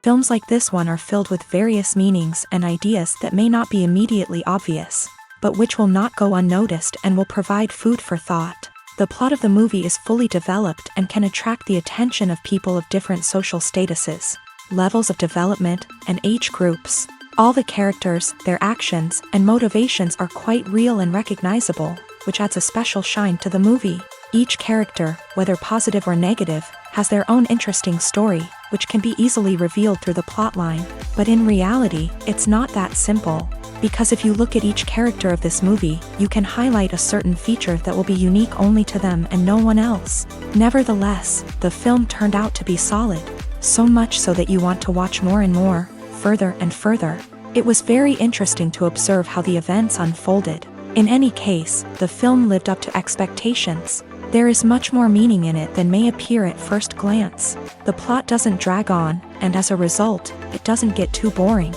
Films like this one are filled with various meanings and ideas that may not be immediately obvious, but which will not go unnoticed and will provide food for thought. The plot of the movie is fully developed and can attract the attention of people of different social statuses, levels of development, and age groups. All the characters, their actions, and motivations are quite real and recognizable, which adds a special shine to the movie. Each character, whether positive or negative, has their own interesting story, which can be easily revealed through the plotline. But in reality, it's not that simple. Because if you look at each character of this movie, you can highlight a certain feature that will be unique only to them and no one else. Nevertheless, the film turned out to be solid. So much so that you want to watch more and more, further and further. It was very interesting to observe how the events unfolded. In any case, the film lived up to expectations. There is much more meaning in it than may appear at first glance. The plot doesn't drag on, and as a result, it doesn't get too boring.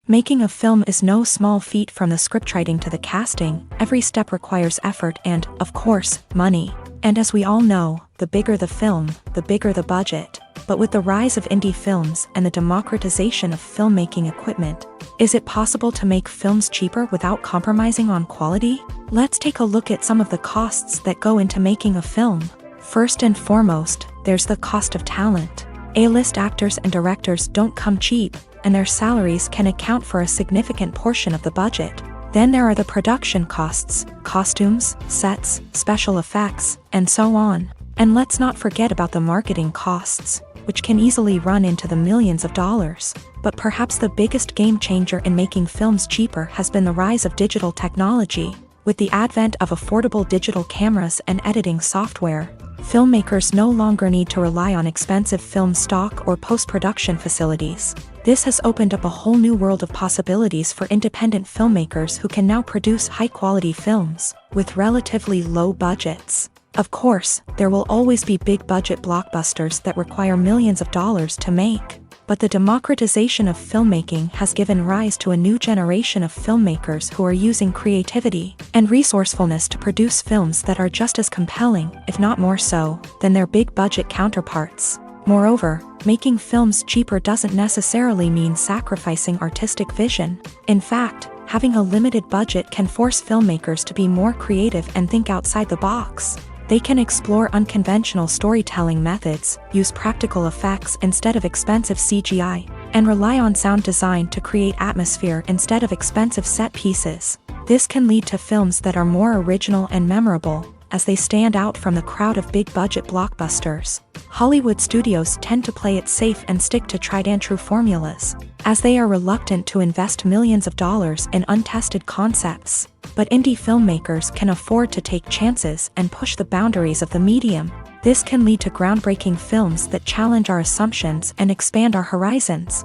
Making a film is no small feat. From the scriptwriting to the casting, every step requires effort and, of course, money. And as we all know, the bigger the film, the bigger the budget. But with the rise of indie films and the democratization of filmmaking equipment, is it possible to make films cheaper without compromising on quality? Let's take a look at some of the costs that go into making a film. First and foremost, there's the cost of talent. A-list actors and directors don't come cheap, and their salaries can account for a significant portion of the budget. Then there are the production costs, costumes, sets, special effects, and so on. And let's not forget about the marketing costs, which can easily run into the millions of dollars. But perhaps the biggest game changer in making films cheaper has been the rise of digital technology. With the advent of affordable digital cameras and editing software, filmmakers no longer need to rely on expensive film stock or post-production facilities. This has opened up a whole new world of possibilities for independent filmmakers who can now produce high-quality films with relatively low budgets. Of course, there will always be big-budget blockbusters that require millions of dollars to make. But the democratization of filmmaking has given rise to a new generation of filmmakers who are using creativity and resourcefulness to produce films that are just as compelling, if not more so, than their big-budget counterparts. Moreover, making films cheaper doesn't necessarily mean sacrificing artistic vision. In fact, having a limited budget can force filmmakers to be more creative and think outside the box. They can explore unconventional storytelling methods, use practical effects instead of expensive CGI, and rely on sound design to create atmosphere instead of expensive set pieces. This can lead to films that are more original and memorable, as they stand out from the crowd of big-budget blockbusters. Hollywood studios tend to play it safe and stick to tried-and-true formulas, as they are reluctant to invest millions of dollars in untested concepts. But indie filmmakers can afford to take chances and push the boundaries of the medium. This can lead to groundbreaking films that challenge our assumptions and expand our horizons.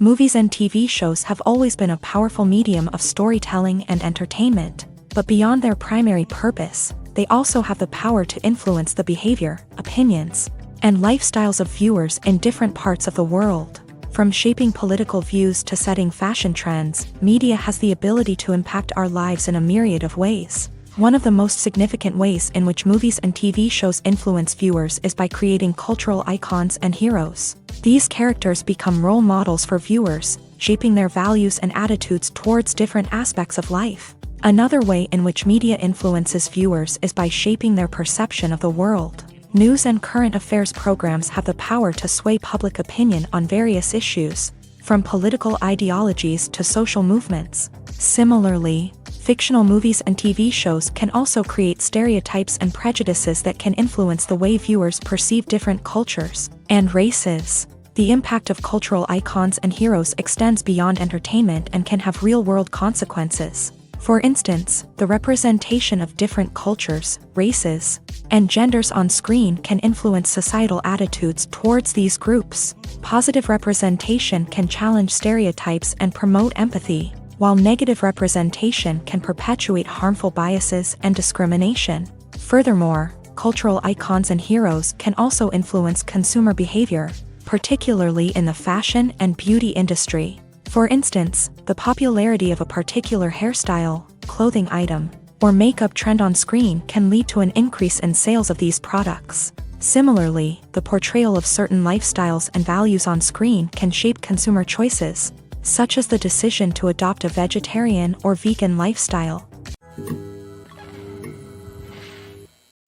Movies and TV shows have always been a powerful medium of storytelling and entertainment, but beyond their primary purpose, they also have the power to influence the behavior, opinions, and lifestyles of viewers in different parts of the world. From shaping political views to setting fashion trends, media has the ability to impact our lives in a myriad of ways. One of the most significant ways in which movies and TV shows influence viewers is by creating cultural icons and heroes. These characters become role models for viewers, shaping their values and attitudes towards different aspects of life. Another way in which media influences viewers is by shaping their perception of the world. News and current affairs programs have the power to sway public opinion on various issues, from political ideologies to social movements. Similarly, fictional movies and TV shows can also create stereotypes and prejudices that can influence the way viewers perceive different cultures and races. The impact of cultural icons and heroes extends beyond entertainment and can have real-world consequences. For instance, the representation of different cultures, races, and genders on screen can influence societal attitudes towards these groups. Positive representation can challenge stereotypes and promote empathy, while negative representation can perpetuate harmful biases and discrimination. Furthermore, cultural icons and heroes can also influence consumer behavior, particularly in the fashion and beauty industry. For instance, the popularity of a particular hairstyle, clothing item, or makeup trend on screen can lead to an increase in sales of these products. Similarly, the portrayal of certain lifestyles and values on screen can shape consumer choices, such as the decision to adopt a vegetarian or vegan lifestyle.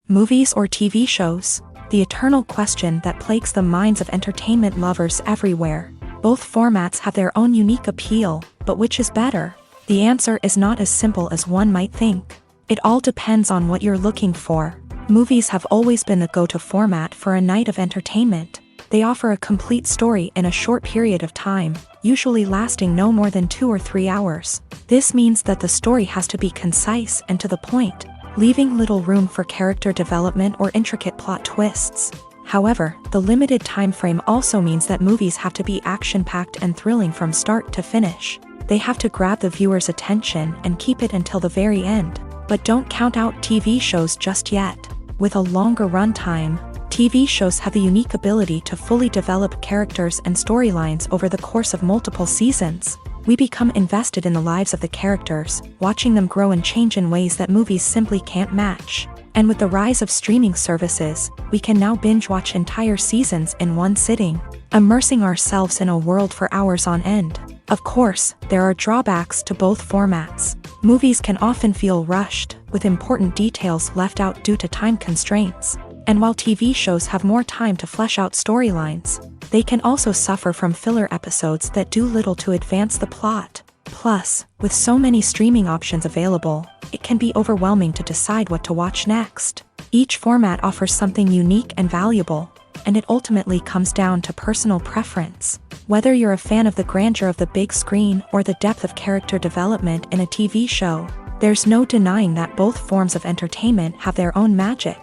Movies or TV shows? The eternal question that plagues the minds of entertainment lovers everywhere. Both formats have their own unique appeal, but which is better? The answer is not as simple as one might think. It all depends on what you're looking for. Movies have always been the go-to format for a night of entertainment. They offer a complete story in a short period of time, usually lasting no more than 2 or 3 hours. This means that the story has to be concise and to the point, leaving little room for character development or intricate plot twists. However, the limited time frame also means that movies have to be action-packed and thrilling from start to finish. They have to grab the viewer's attention and keep it until the very end. But don't count out TV shows just yet. With a longer runtime, TV shows have the unique ability to fully develop characters and storylines over the course of multiple seasons. We become invested in the lives of the characters, watching them grow and change in ways that movies simply can't match. And with the rise of streaming services, we can now binge-watch entire seasons in one sitting, immersing ourselves in a world for hours on end. Of course, there are drawbacks to both formats. Movies can often feel rushed, with important details left out due to time constraints. And while TV shows have more time to flesh out storylines, they can also suffer from filler episodes that do little to advance the plot. Plus, with so many streaming options available, it can be overwhelming to decide what to watch next. Each format offers something unique and valuable, and it ultimately comes down to personal preference. Whether you're a fan of the grandeur of the big screen or the depth of character development in a TV show, there's no denying that both forms of entertainment have their own magic.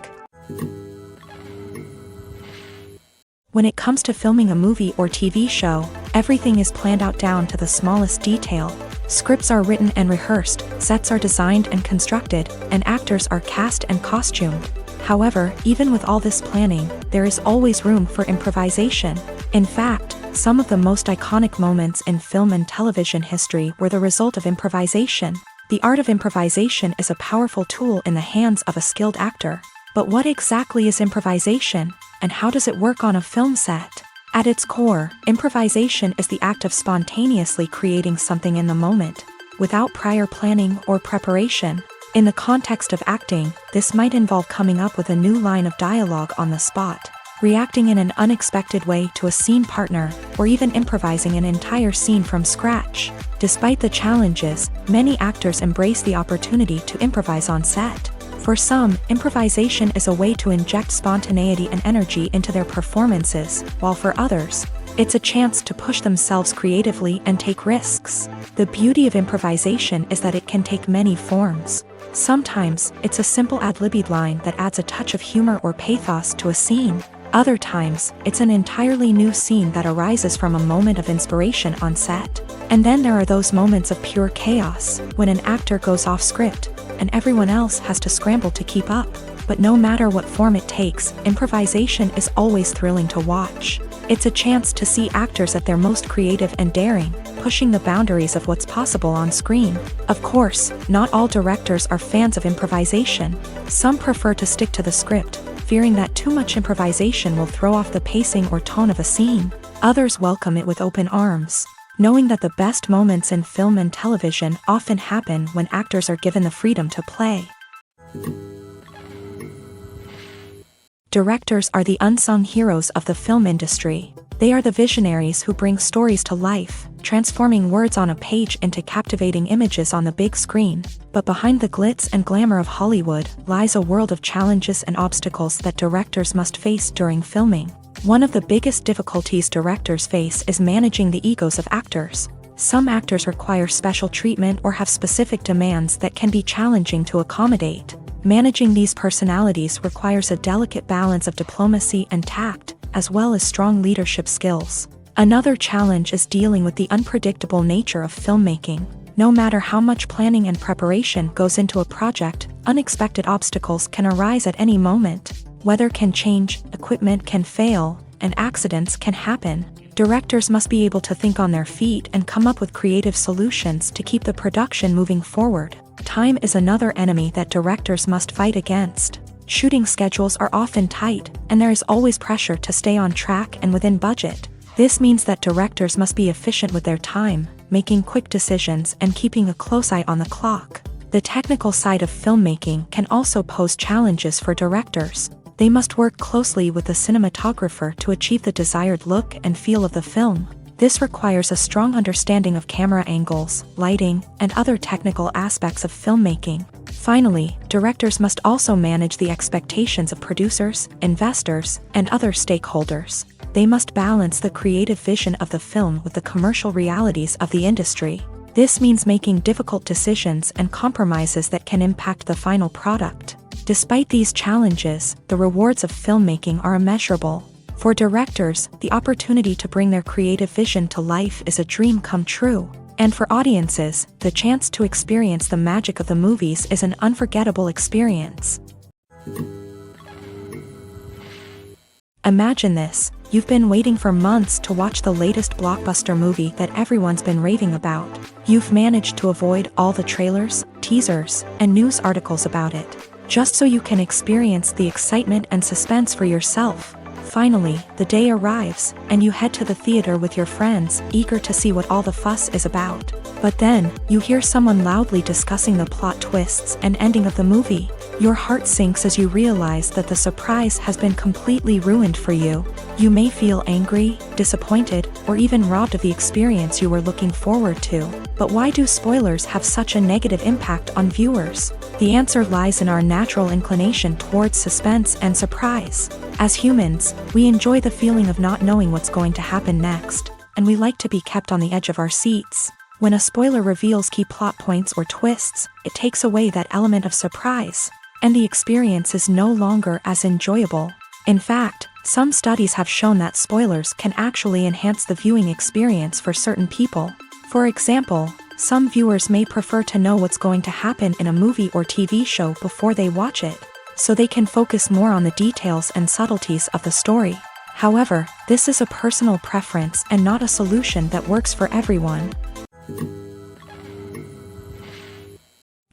When it comes to filming a movie or TV show, everything is planned out down to the smallest detail. Scripts are written and rehearsed, sets are designed and constructed, and actors are cast and costumed. However, even with all this planning, there is always room for improvisation. In fact, some of the most iconic moments in film and television history were the result of improvisation. The art of improvisation is a powerful tool in the hands of a skilled actor. But what exactly is improvisation, and how does it work on a film set? At its core, improvisation is the act of spontaneously creating something in the moment, without prior planning or preparation. In the context of acting, this might involve coming up with a new line of dialogue on the spot, reacting in an unexpected way to a scene partner, or even improvising an entire scene from scratch. Despite the challenges, many actors embrace the opportunity to improvise on set. For some, improvisation is a way to inject spontaneity and energy into their performances, while for others, it's a chance to push themselves creatively and take risks. The beauty of improvisation is that it can take many forms. Sometimes, it's a simple ad-libbed line that adds a touch of humor or pathos to a scene. Other times, it's an entirely new scene that arises from a moment of inspiration on set. And then there are those moments of pure chaos, when an actor goes off script, and everyone else has to scramble to keep up. But no matter what form it takes, improvisation is always thrilling to watch. It's a chance to see actors at their most creative and daring, pushing the boundaries of what's possible on screen. Of course, not all directors are fans of improvisation. Some prefer to stick to the script, fearing that too much improvisation will throw off the pacing or tone of a scene. Others welcome it with open arms, knowing that the best moments in film and television often happen when actors are given the freedom to play. Directors are the unsung heroes of the film industry. They are the visionaries who bring stories to life, transforming words on a page into captivating images on the big screen. But behind the glitz and glamour of Hollywood lies a world of challenges and obstacles that directors must face during filming. One of the biggest difficulties directors face is managing the egos of actors. Some actors require special treatment or have specific demands that can be challenging to accommodate. Managing these personalities requires a delicate balance of diplomacy and tact, as well as strong leadership skills. Another challenge is dealing with the unpredictable nature of filmmaking. No matter how much planning and preparation goes into a project, unexpected obstacles can arise at any moment. Weather can change, equipment can fail, and accidents can happen. Directors must be able to think on their feet and come up with creative solutions to keep the production moving forward. Time is another enemy that directors must fight against. Shooting schedules are often tight, and there is always pressure to stay on track and within budget. This means that directors must be efficient with their time, making quick decisions and keeping a close eye on the clock. The technical side of filmmaking can also pose challenges for directors. They must work closely with the cinematographer to achieve the desired look and feel of the film. This requires a strong understanding of camera angles, lighting, and other technical aspects of filmmaking. Finally, directors must also manage the expectations of producers, investors, and other stakeholders. They must balance the creative vision of the film with the commercial realities of the industry. This means making difficult decisions and compromises that can impact the final product. Despite these challenges, the rewards of filmmaking are immeasurable. For directors, the opportunity to bring their creative vision to life is a dream come true. And for audiences, the chance to experience the magic of the movies is an unforgettable experience. Imagine this: you've been waiting for months to watch the latest blockbuster movie that everyone's been raving about. You've managed to avoid all the trailers, teasers, and news articles about it, just so you can experience the excitement and suspense for yourself. Finally, the day arrives, and you head to the theater with your friends, eager to see what all the fuss is about. But then, you hear someone loudly discussing the plot twists and ending of the movie. Your heart sinks as you realize that the surprise has been completely ruined for you. You may feel angry, disappointed, or even robbed of the experience you were looking forward to. But why do spoilers have such a negative impact on viewers? The answer lies in our natural inclination towards suspense and surprise. As humans, we enjoy the feeling of not knowing what's going to happen next, and we like to be kept on the edge of our seats. When a spoiler reveals key plot points or twists, it takes away that element of surprise, and the experience is no longer as enjoyable. In fact, some studies have shown that spoilers can actually enhance the viewing experience for certain people. For example, some viewers may prefer to know what's going to happen in a movie or TV show before they watch it, so they can focus more on the details and subtleties of the story. However, this is a personal preference and not a solution that works for everyone.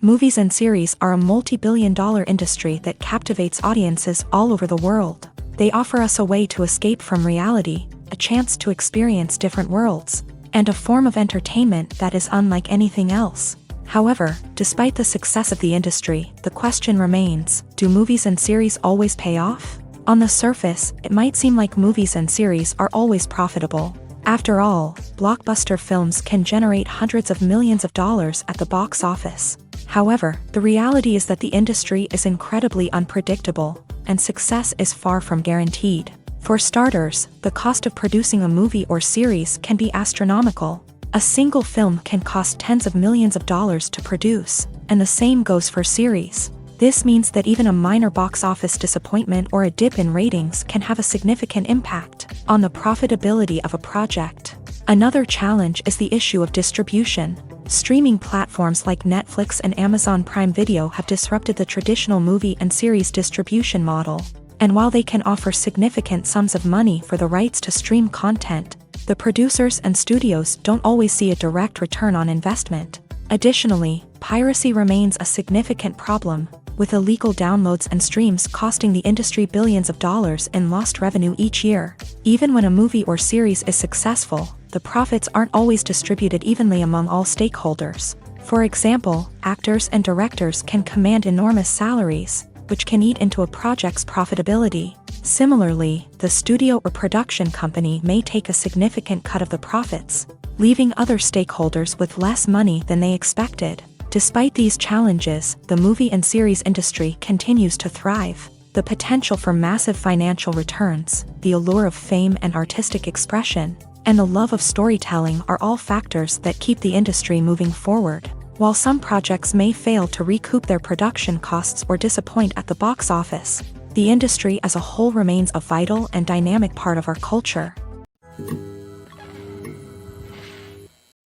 Movies and series are a multi-billion-dollar industry that captivates audiences all over the world. They offer us a way to escape from reality, a chance to experience different worlds, and a form of entertainment that is unlike anything else. However, despite the success of the industry, the question remains: do movies and series always pay off? On the surface, it might seem like movies and series are always profitable. After all, blockbuster films can generate hundreds of millions of dollars at the box office. However, the reality is that the industry is incredibly unpredictable, and success is far from guaranteed. For starters, the cost of producing a movie or series can be astronomical. A single film can cost tens of millions of dollars to produce, and the same goes for series. This means that even a minor box office disappointment or a dip in ratings can have a significant impact on the profitability of a project. Another challenge is the issue of distribution. Streaming platforms like Netflix and Amazon Prime Video have disrupted the traditional movie and series distribution model. And while they can offer significant sums of money for the rights to stream content, the producers and studios don't always see a direct return on investment. Additionally, piracy remains a significant problem, with illegal downloads and streams costing the industry billions of dollars in lost revenue each year. Even when a movie or series is successful, the profits aren't always distributed evenly among all stakeholders. For example, actors and directors can command enormous salaries, which can eat into a project's profitability. Similarly, the studio or production company may take a significant cut of the profits, leaving other stakeholders with less money than they expected. Despite these challenges, the movie and series industry continues to thrive. The potential for massive financial returns, the allure of fame and artistic expression, and the love of storytelling are all factors that keep the industry moving forward. While some projects may fail to recoup their production costs or disappoint at the box office, the industry as a whole remains a vital and dynamic part of our culture.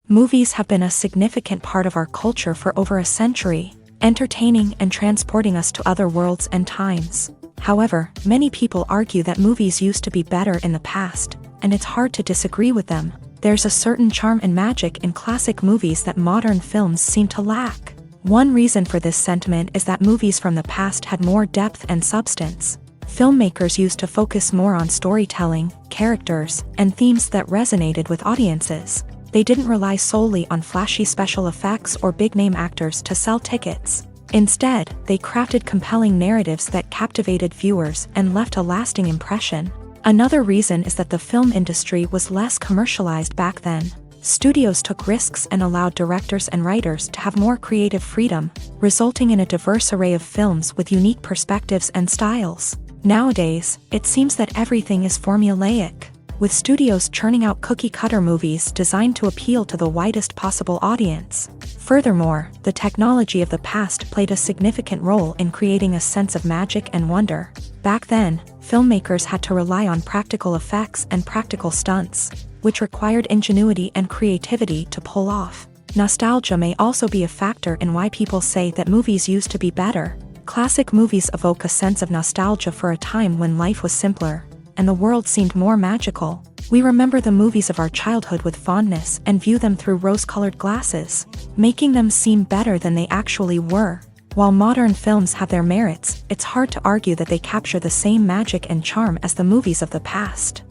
Movies have been a significant part of our culture for over a century, entertaining and transporting us to other worlds and times. However, many people argue that movies used to be better in the past, and it's hard to disagree with them. There's a certain charm and magic in classic movies that modern films seem to lack. One reason for this sentiment is that movies from the past had more depth and substance. Filmmakers used to focus more on storytelling, characters, and themes that resonated with audiences. They didn't rely solely on flashy special effects or big-name actors to sell tickets. Instead, they crafted compelling narratives that captivated viewers and left a lasting impression. Another reason is that the film industry was less commercialized back then. Studios took risks and allowed directors and writers to have more creative freedom, resulting in a diverse array of films with unique perspectives and styles. Nowadays, it seems that everything is formulaic, with studios churning out cookie-cutter movies designed to appeal to the widest possible audience. Furthermore, the technology of the past played a significant role in creating a sense of magic and wonder. Back then, filmmakers had to rely on practical effects and practical stunts, which required ingenuity and creativity to pull off. Nostalgia may also be a factor in why people say that movies used to be better. Classic movies evoke a sense of nostalgia for a time when life was simpler, and the world seemed more magical. We remember the movies of our childhood with fondness and view them through rose-colored glasses, making them seem better than they actually were. While modern films have their merits, it's hard to argue that they capture the same magic and charm as the movies of the past.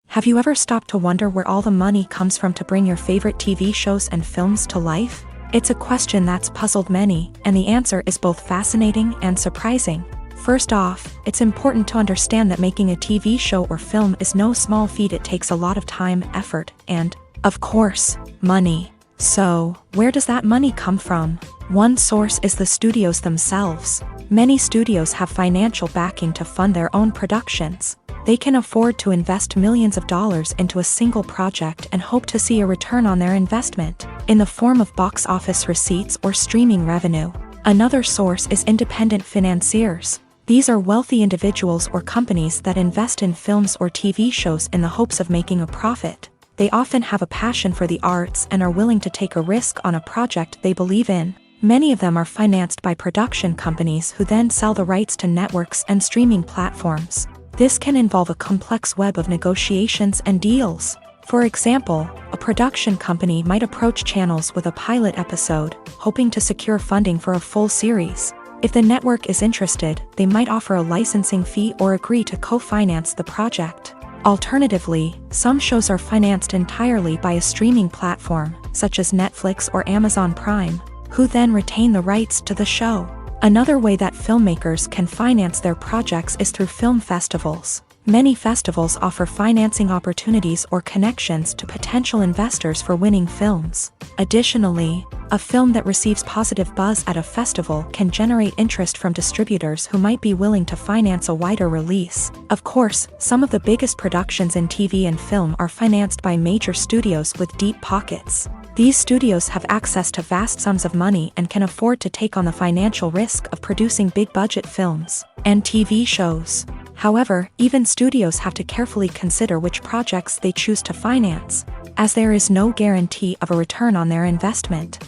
Have you ever stopped to wonder where all the money comes from to bring your favorite TV shows and films to life? It's a question that's puzzled many, and the answer is both fascinating and surprising. First off, it's important to understand that making a TV show or film is no small feat. It takes a lot of time, effort, and, of course, money. So, where does that money come from? One source is the studios themselves. Many studios have financial backing to fund their own productions. They can afford to invest millions of dollars into a single project and hope to see a return on their investment, in the form of box office receipts or streaming revenue. Another source is independent financiers. These are wealthy individuals or companies that invest in films or TV shows in the hopes of making a profit. They often have a passion for the arts and are willing to take a risk on a project they believe in. Many of them are financed by production companies who then sell the rights to networks and streaming platforms. This can involve a complex web of negotiations and deals. For example, a production company might approach channels with a pilot episode, hoping to secure funding for a full series. If the network is interested, they might offer a licensing fee or agree to co-finance the project. Alternatively, some shows are financed entirely by a streaming platform, such as Netflix or Amazon Prime, who then retain the rights to the show. Another way that filmmakers can finance their projects is through film festivals. Many festivals offer financing opportunities or connections to potential investors for winning films. Additionally, a film that receives positive buzz at a festival can generate interest from distributors who might be willing to finance a wider release. Of course, some of the biggest productions in TV and film are financed by major studios with deep pockets. These studios have access to vast sums of money and can afford to take on the financial risk of producing big-budget films and TV shows. However, even studios have to carefully consider which projects they choose to finance, as there is no guarantee of a return on their investment.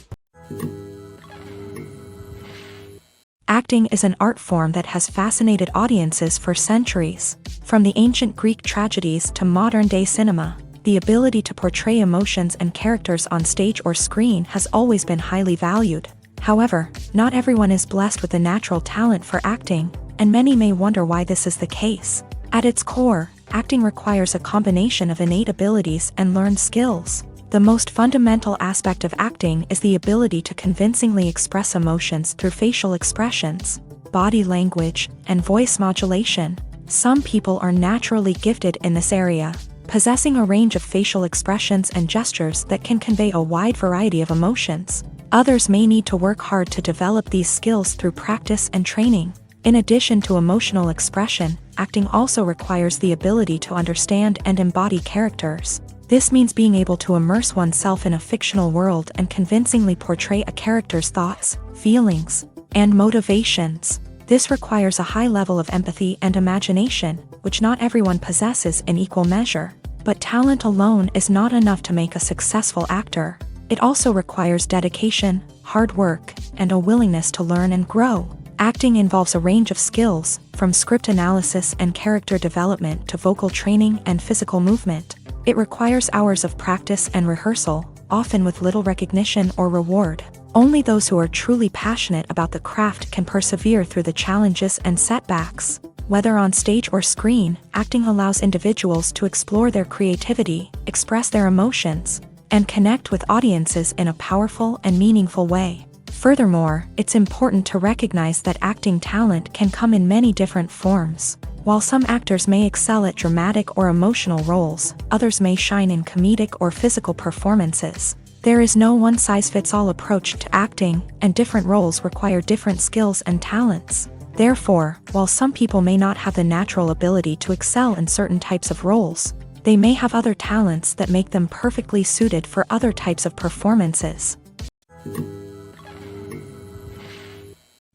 Acting is an art form that has fascinated audiences for centuries. From the ancient Greek tragedies to modern-day cinema, the ability to portray emotions and characters on stage or screen has always been highly valued. However, not everyone is blessed with the natural talent for acting, and many may wonder why this is the case. At its core, acting requires a combination of innate abilities and learned skills. The most fundamental aspect of acting is the ability to convincingly express emotions through facial expressions, body language, and voice modulation. Some people are naturally gifted in this area, possessing a range of facial expressions and gestures that can convey a wide variety of emotions. Others may need to work hard to develop these skills through practice and training. In addition to emotional expression, acting also requires the ability to understand and embody characters. This means being able to immerse oneself in a fictional world and convincingly portray a character's thoughts, feelings, and motivations. This requires a high level of empathy and imagination, which not everyone possesses in equal measure. But talent alone is not enough to make a successful actor. It also requires dedication, hard work, and a willingness to learn and grow. Acting involves a range of skills, from script analysis and character development to vocal training and physical movement. It requires hours of practice and rehearsal, often with little recognition or reward. Only those who are truly passionate about the craft can persevere through the challenges and setbacks. Whether on stage or screen, acting allows individuals to explore their creativity, express their emotions, and connect with audiences in a powerful and meaningful way. Furthermore, it's important to recognize that acting talent can come in many different forms. While some actors may excel at dramatic or emotional roles, others may shine in comedic or physical performances. There is no one-size-fits-all approach to acting, and different roles require different skills and talents. Therefore, while some people may not have the natural ability to excel in certain types of roles, they may have other talents that make them perfectly suited for other types of performances.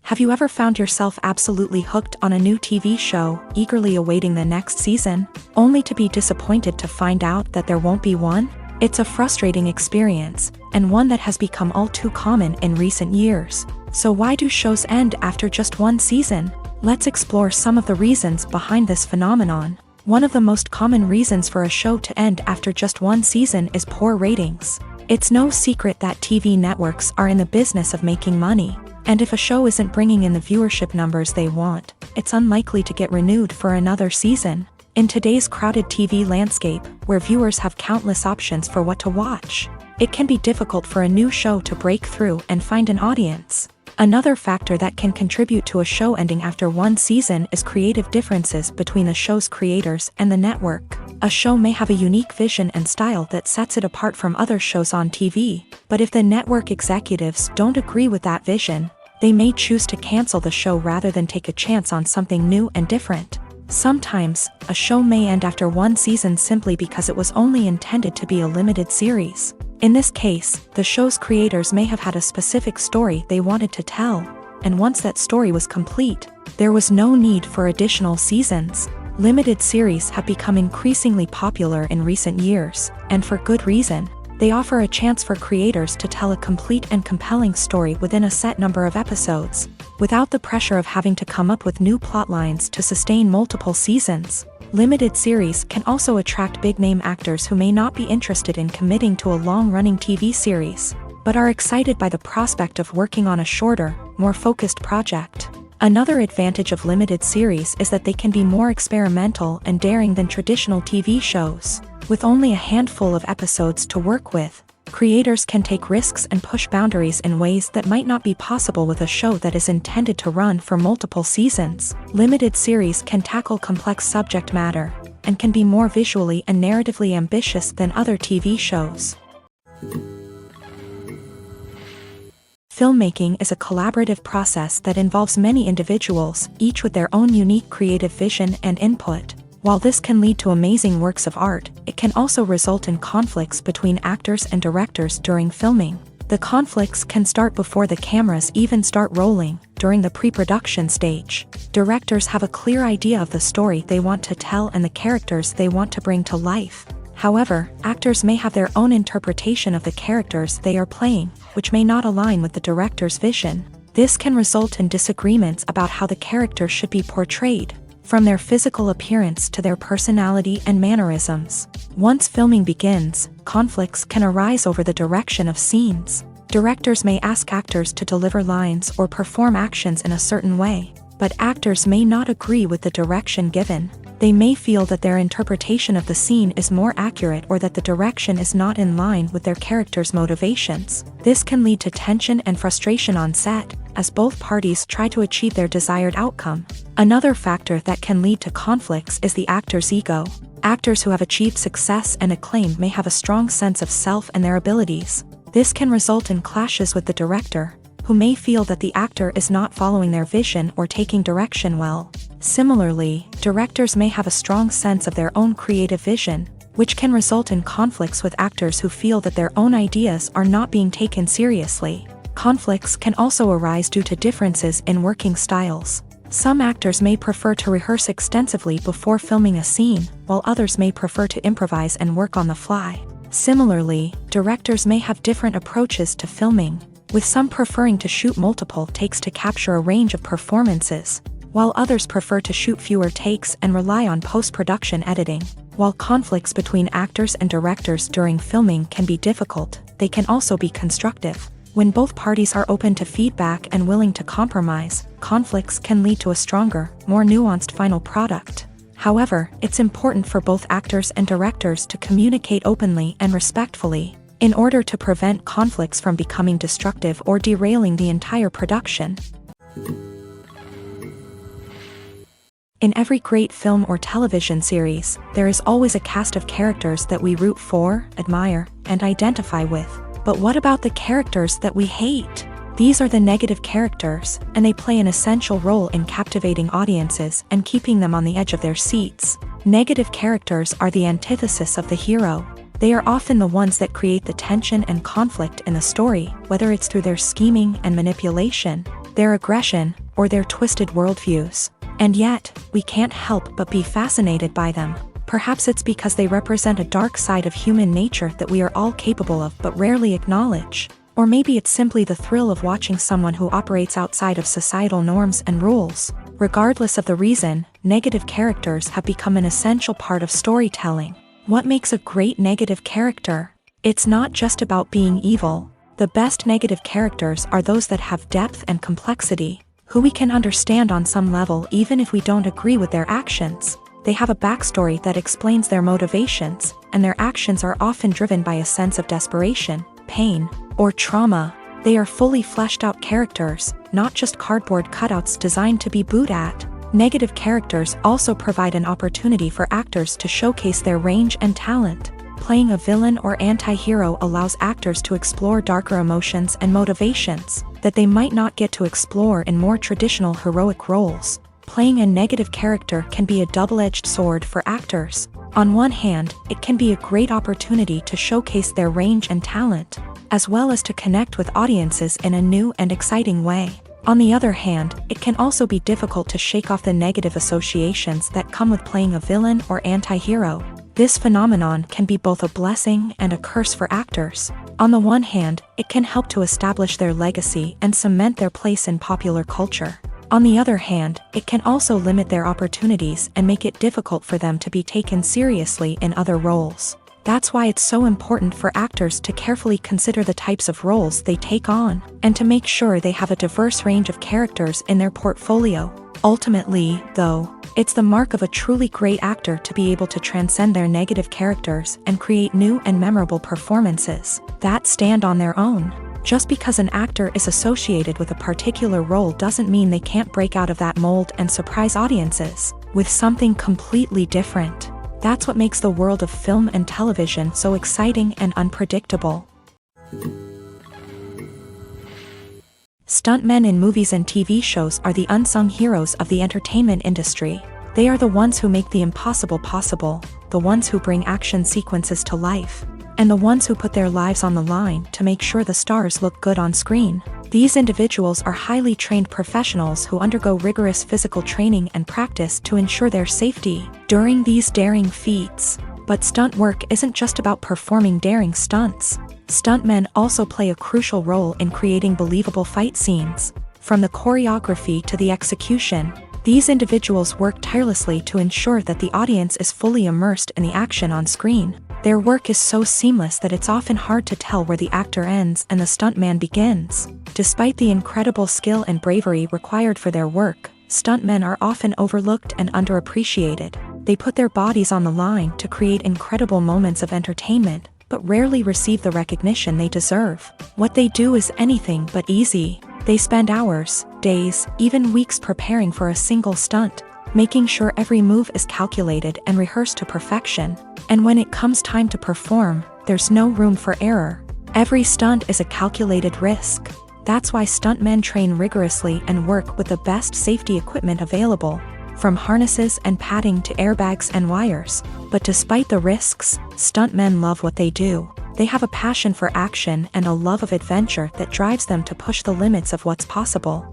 Have you ever found yourself absolutely hooked on a new TV show, eagerly awaiting the next season, only to be disappointed to find out that there won't be one? It's a frustrating experience, and one that has become all too common in recent years. So why do shows end after just one season? Let's explore some of the reasons behind this phenomenon. One of the most common reasons for a show to end after just one season is poor ratings. It's no secret that TV networks are in the business of making money. And if a show isn't bringing in the viewership numbers they want, it's unlikely to get renewed for another season. In today's crowded TV landscape, where viewers have countless options for what to watch, it can be difficult for a new show to break through and find an audience. Another factor that can contribute to a show ending after one season is creative differences between the show's creators and the network. A show may have a unique vision and style that sets it apart from other shows on TV, but if the network executives don't agree with that vision, they may choose to cancel the show rather than take a chance on something new and different. Sometimes, a show may end after one season simply because it was only intended to be a limited series. In this case, the show's creators may have had a specific story they wanted to tell, and once that story was complete, there was no need for additional seasons. Limited series have become increasingly popular in recent years, and for good reason. They offer a chance for creators to tell a complete and compelling story within a set number of episodes, without the pressure of having to come up with new plotlines to sustain multiple seasons. Limited series can also attract big-name actors who may not be interested in committing to a long-running TV series, but are excited by the prospect of working on a shorter, more focused project. Another advantage of limited series is that they can be more experimental and daring than traditional TV shows. With only a handful of episodes to work with, creators can take risks and push boundaries in ways that might not be possible with a show that is intended to run for multiple seasons. Limited series can tackle complex subject matter, and can be more visually and narratively ambitious than other TV shows. Filmmaking is a collaborative process that involves many individuals, each with their own unique creative vision and input. While this can lead to amazing works of art, it can also result in conflicts between actors and directors during filming. The conflicts can start before the cameras even start rolling, during the pre-production stage. Directors have a clear idea of the story they want to tell and the characters they want to bring to life. However, actors may have their own interpretation of the characters they are playing, which may not align with the director's vision. This can result in disagreements about how the character should be portrayed, from their physical appearance to their personality and mannerisms. Once filming begins, conflicts can arise over the direction of scenes. Directors may ask actors to deliver lines or perform actions in a certain way, but actors may not agree with the direction given. They may feel that their interpretation of the scene is more accurate or that the direction is not in line with their character's motivations. This can lead to tension and frustration on set, as both parties try to achieve their desired outcome. Another factor that can lead to conflicts is the actor's ego. Actors who have achieved success and acclaim may have a strong sense of self and their abilities. This can result in clashes with the director, who may feel that the actor is not following their vision or taking direction well. Similarly, directors may have a strong sense of their own creative vision, which can result in conflicts with actors who feel that their own ideas are not being taken seriously. Conflicts can also arise due to differences in working styles. Some actors may prefer to rehearse extensively before filming a scene, while others may prefer to improvise and work on the fly. Similarly, directors may have different approaches to filming. with some preferring to shoot multiple takes to capture a range of performances, while others prefer to shoot fewer takes and rely on post-production editing. While conflicts between actors and directors during filming can be difficult, they can also be constructive. When both parties are open to feedback and willing to compromise, conflicts can lead to a stronger, more nuanced final product. However, it's important for both actors and directors to communicate openly and respectfully, in order to prevent conflicts from becoming destructive or derailing the entire production. In every great film or television series, there is always a cast of characters that we root for, admire, and identify with. But what about the characters that we hate? These are the negative characters, and they play an essential role in captivating audiences and keeping them on the edge of their seats. Negative characters are the antithesis of the hero. They are often the ones that create the tension and conflict in the story, whether it's through their scheming and manipulation, their aggression, or their twisted worldviews. And yet, we can't help but be fascinated by them. Perhaps it's because they represent a dark side of human nature that we are all capable of but rarely acknowledge. Or maybe it's simply the thrill of watching someone who operates outside of societal norms and rules. Regardless of the reason, negative characters have become an essential part of storytelling. What makes a great negative character? It's not just about being evil. The best negative characters are those that have depth and complexity, who we can understand on some level even if we don't agree with their actions. They have a backstory that explains their motivations, and their actions are often driven by a sense of desperation, pain, or trauma. They are fully fleshed out characters, not just cardboard cutouts designed to be booed at. Negative characters also provide an opportunity for actors to showcase their range and talent. Playing a villain or anti-hero allows actors to explore darker emotions and motivations that they might not get to explore in more traditional heroic roles. Playing a negative character can be a double-edged sword for actors. On one hand, it can be a great opportunity to showcase their range and talent, as well as to connect with audiences in a new and exciting way. On the other hand, it can also be difficult to shake off the negative associations that come with playing a villain or anti-hero. This phenomenon can be both a blessing and a curse for actors. On the one hand, it can help to establish their legacy and cement their place in popular culture. On the other hand, it can also limit their opportunities and make it difficult for them to be taken seriously in other roles. That's why it's so important for actors to carefully consider the types of roles they take on, and to make sure they have a diverse range of characters in their portfolio. Ultimately, though, it's the mark of a truly great actor to be able to transcend their negative characters and create new and memorable performances that stand on their own. Just because an actor is associated with a particular role doesn't mean they can't break out of that mold and surprise audiences with something completely different. That's what makes the world of film and television so exciting and unpredictable. Stuntmen in movies and TV shows are the unsung heroes of the entertainment industry. They are the ones who make the impossible possible, the ones who bring action sequences to life, and the ones who put their lives on the line to make sure the stars look good on screen. These individuals are highly trained professionals who undergo rigorous physical training and practice to ensure their safety during these daring feats. But stunt work isn't just about performing daring stunts. Stuntmen also play a crucial role in creating believable fight scenes. From the choreography to the execution, these individuals work tirelessly to ensure that the audience is fully immersed in the action on screen. Their work is so seamless that it's often hard to tell where the actor ends and the stuntman begins. Despite the incredible skill and bravery required for their work, stuntmen are often overlooked and underappreciated. They put their bodies on the line to create incredible moments of entertainment, but rarely receive the recognition they deserve. What they do is anything but easy. They spend hours, days, even weeks preparing for a single stunt, making sure every move is calculated and rehearsed to perfection. And when it comes time to perform, there's no room for error. Every stunt is a calculated risk. That's why stuntmen train rigorously and work with the best safety equipment available, from harnesses and padding to airbags and wires. But despite the risks, stuntmen love what they do. They have a passion for action and a love of adventure that drives them to push the limits of what's possible.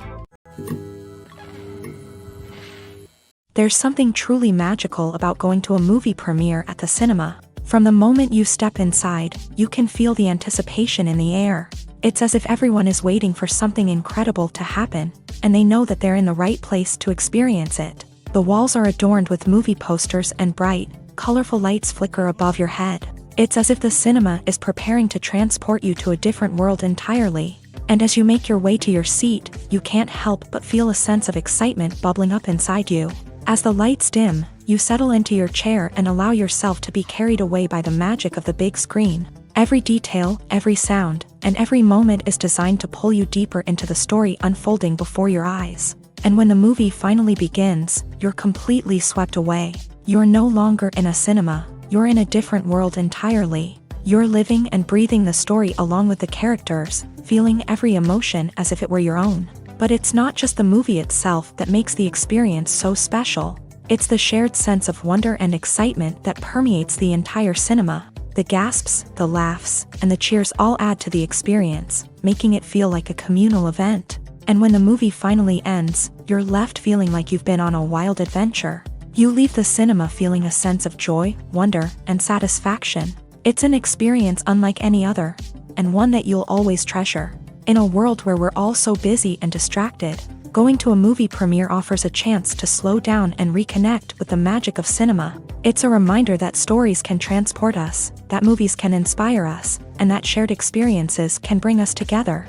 There's something truly magical about going to a movie premiere at the cinema. From the moment you step inside, you can feel the anticipation in the air. It's as if everyone is waiting for something incredible to happen, and they know that they're in the right place to experience it. The walls are adorned with movie posters and bright, colorful lights flicker above your head. It's as if the cinema is preparing to transport you to a different world entirely. And as you make your way to your seat, you can't help but feel a sense of excitement bubbling up inside you. As the lights dim, you settle into your chair and allow yourself to be carried away by the magic of the big screen. Every detail, every sound, and every moment is designed to pull you deeper into the story unfolding before your eyes. And when the movie finally begins, you're completely swept away. You're no longer in a cinema, you're in a different world entirely. You're living and breathing the story along with the characters, feeling every emotion as if it were your own. But it's not just the movie itself that makes the experience so special. It's the shared sense of wonder and excitement that permeates the entire cinema. The gasps, the laughs, and the cheers all add to the experience, making it feel like a communal event. And when the movie finally ends, you're left feeling like you've been on a wild adventure. You leave the cinema feeling a sense of joy, wonder, and satisfaction. It's an experience unlike any other, and one that you'll always treasure. In a world where we're all so busy and distracted, going to a movie premiere offers a chance to slow down and reconnect with the magic of cinema. It's a reminder that stories can transport us, that movies can inspire us, and that shared experiences can bring us together.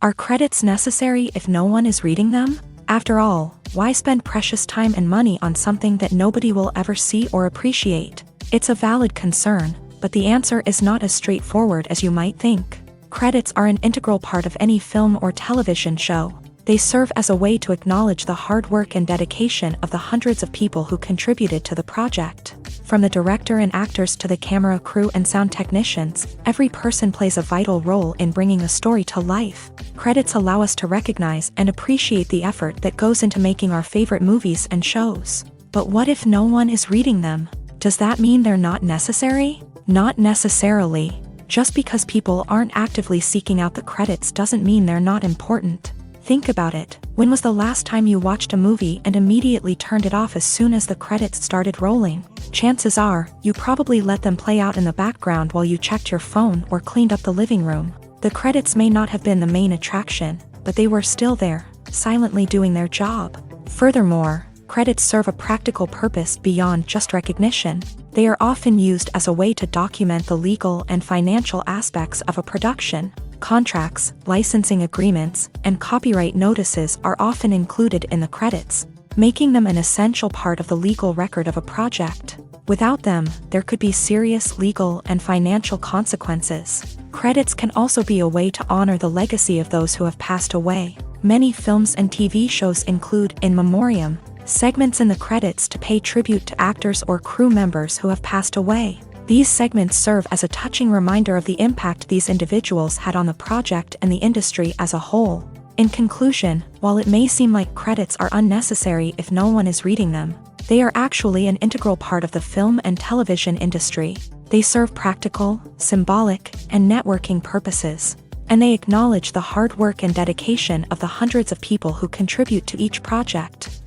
Are credits necessary if no one is reading them? After all, why spend precious time and money on something that nobody will ever see or appreciate? It's a valid concern, but the answer is not as straightforward as you might think. Credits are an integral part of any film or television show. They serve as a way to acknowledge the hard work and dedication of the hundreds of people who contributed to the project. From the director and actors to the camera crew and sound technicians, every person plays a vital role in bringing a story to life. Credits allow us to recognize and appreciate the effort that goes into making our favorite movies and shows. But what if no one is reading them? Does that mean they're not necessary? Not necessarily. Just because people aren't actively seeking out the credits doesn't mean they're not important. Think about it. When was the last time you watched a movie and immediately turned it off as soon as the credits started rolling? Chances are, you probably let them play out in the background while you checked your phone or cleaned up the living room. The credits may not have been the main attraction, but they were still there, silently doing their job. Furthermore, credits serve a practical purpose beyond just recognition. They are often used as a way to document the legal and financial aspects of a production. Contracts, licensing agreements, and copyright notices are often included in the credits, making them an essential part of the legal record of a project. Without them, there could be serious legal and financial consequences. Credits can also be a way to honor the legacy of those who have passed away. Many films and TV shows include in memoriam segments in the credits to pay tribute to actors or crew members who have passed away. These segments serve as a touching reminder of the impact these individuals had on the project and the industry as a whole. In conclusion, while it may seem like credits are unnecessary if no one is reading them, they are actually an integral part of the film and television industry. They serve practical, symbolic, and networking purposes, and they acknowledge the hard work and dedication of the hundreds of people who contribute to each project.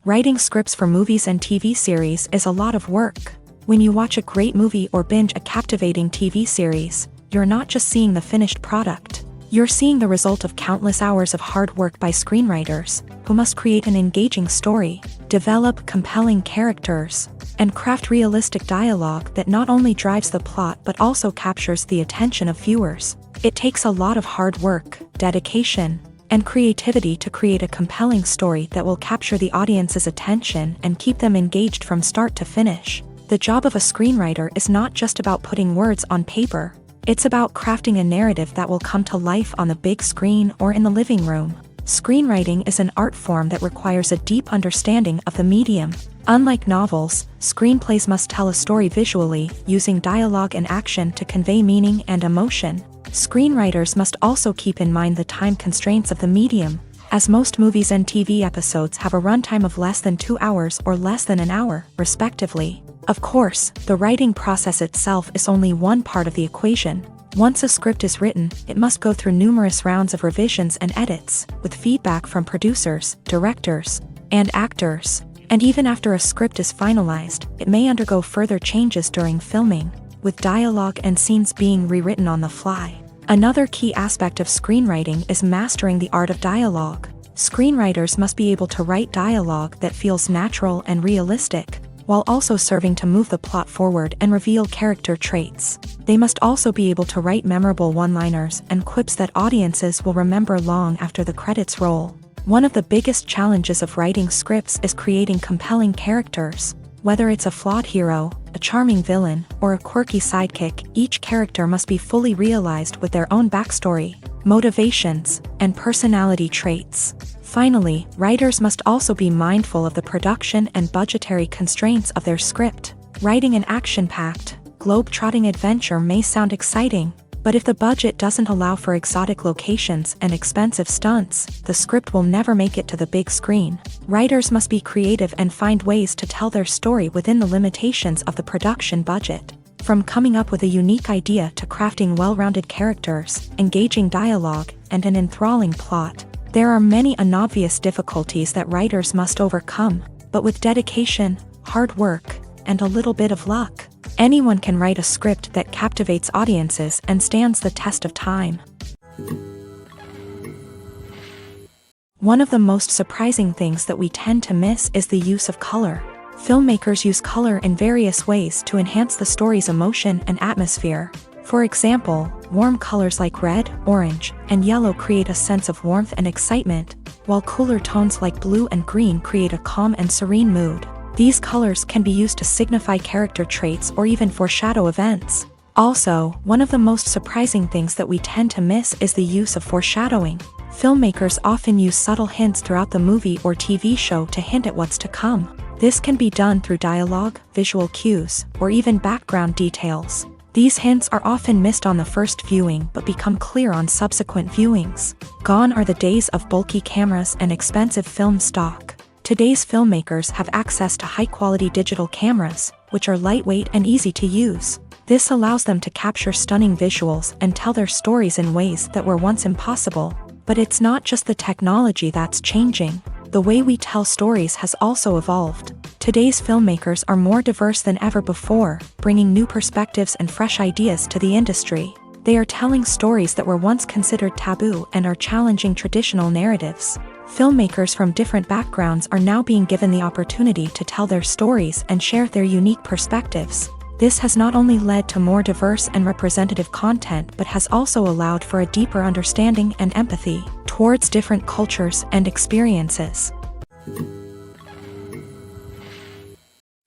Writing scripts for movies and TV series is a lot of work. When you watch a great movie or binge a captivating TV series, you're not just seeing the finished product. You're seeing the result of countless hours of hard work by screenwriters, who must create an engaging story, develop compelling characters, and craft realistic dialogue that not only drives the plot but also captures the attention of viewers. It takes a lot of hard work, dedication, and creativity to create a compelling story that will capture the audience's attention and keep them engaged from start to finish. The job of a screenwriter is not just about putting words on paper. It's about crafting a narrative that will come to life on the big screen or in the living room. Screenwriting is an art form that requires a deep understanding of the medium. Unlike novels, screenplays must tell a story visually, using dialogue and action to convey meaning and emotion. Screenwriters must also keep in mind the time constraints of the medium, as most movies and TV episodes have a runtime of less than 2 hours or less than an hour, respectively. Of course, the writing process itself is only one part of the equation. Once a script is written, it must go through numerous rounds of revisions and edits, with feedback from producers, directors, and actors. And even after a script is finalized, it may undergo further changes during filming, with dialogue and scenes being rewritten on the fly. Another key aspect of screenwriting is mastering the art of dialogue. Screenwriters must be able to write dialogue that feels natural and realistic, while also serving to move the plot forward and reveal character traits. They must also be able to write memorable one-liners and quips that audiences will remember long after the credits roll. One of the biggest challenges of writing scripts is creating compelling characters. Whether it's a flawed hero, a charming villain, or a quirky sidekick, each character must be fully realized with their own backstory, motivations, and personality traits. Finally, writers must also be mindful of the production and budgetary constraints of their script. Writing an action-packed, globe-trotting adventure may sound exciting, but if the budget doesn't allow for exotic locations and expensive stunts, the script will never make it to the big screen. Writers must be creative and find ways to tell their story within the limitations of the production budget. From coming up with a unique idea to crafting well-rounded characters, engaging dialogue, and an enthralling plot, there are many unobvious difficulties that writers must overcome, but with dedication, hard work, and a little bit of luck, anyone can write a script that captivates audiences and stands the test of time. One of the most surprising things that we tend to miss is the use of color. Filmmakers use color in various ways to enhance the story's emotion and atmosphere. For example, warm colors like red, orange, and yellow create a sense of warmth and excitement, while cooler tones like blue and green create a calm and serene mood. These colors can be used to signify character traits or even foreshadow events. Also, one of the most surprising things that we tend to miss is the use of foreshadowing. Filmmakers often use subtle hints throughout the movie or TV show to hint at what's to come. This can be done through dialogue, visual cues, or even background details. These hints are often missed on the first viewing but become clear on subsequent viewings. Gone are the days of bulky cameras and expensive film stock. Today's filmmakers have access to high-quality digital cameras, which are lightweight and easy to use. This allows them to capture stunning visuals and tell their stories in ways that were once impossible. But it's not just the technology that's changing. The way we tell stories has also evolved. Today's filmmakers are more diverse than ever before, bringing new perspectives and fresh ideas to the industry. They are telling stories that were once considered taboo and are challenging traditional narratives. Filmmakers from different backgrounds are now being given the opportunity to tell their stories and share their unique perspectives. This has not only led to more diverse and representative content but has also allowed for a deeper understanding and empathy towards different cultures and experiences.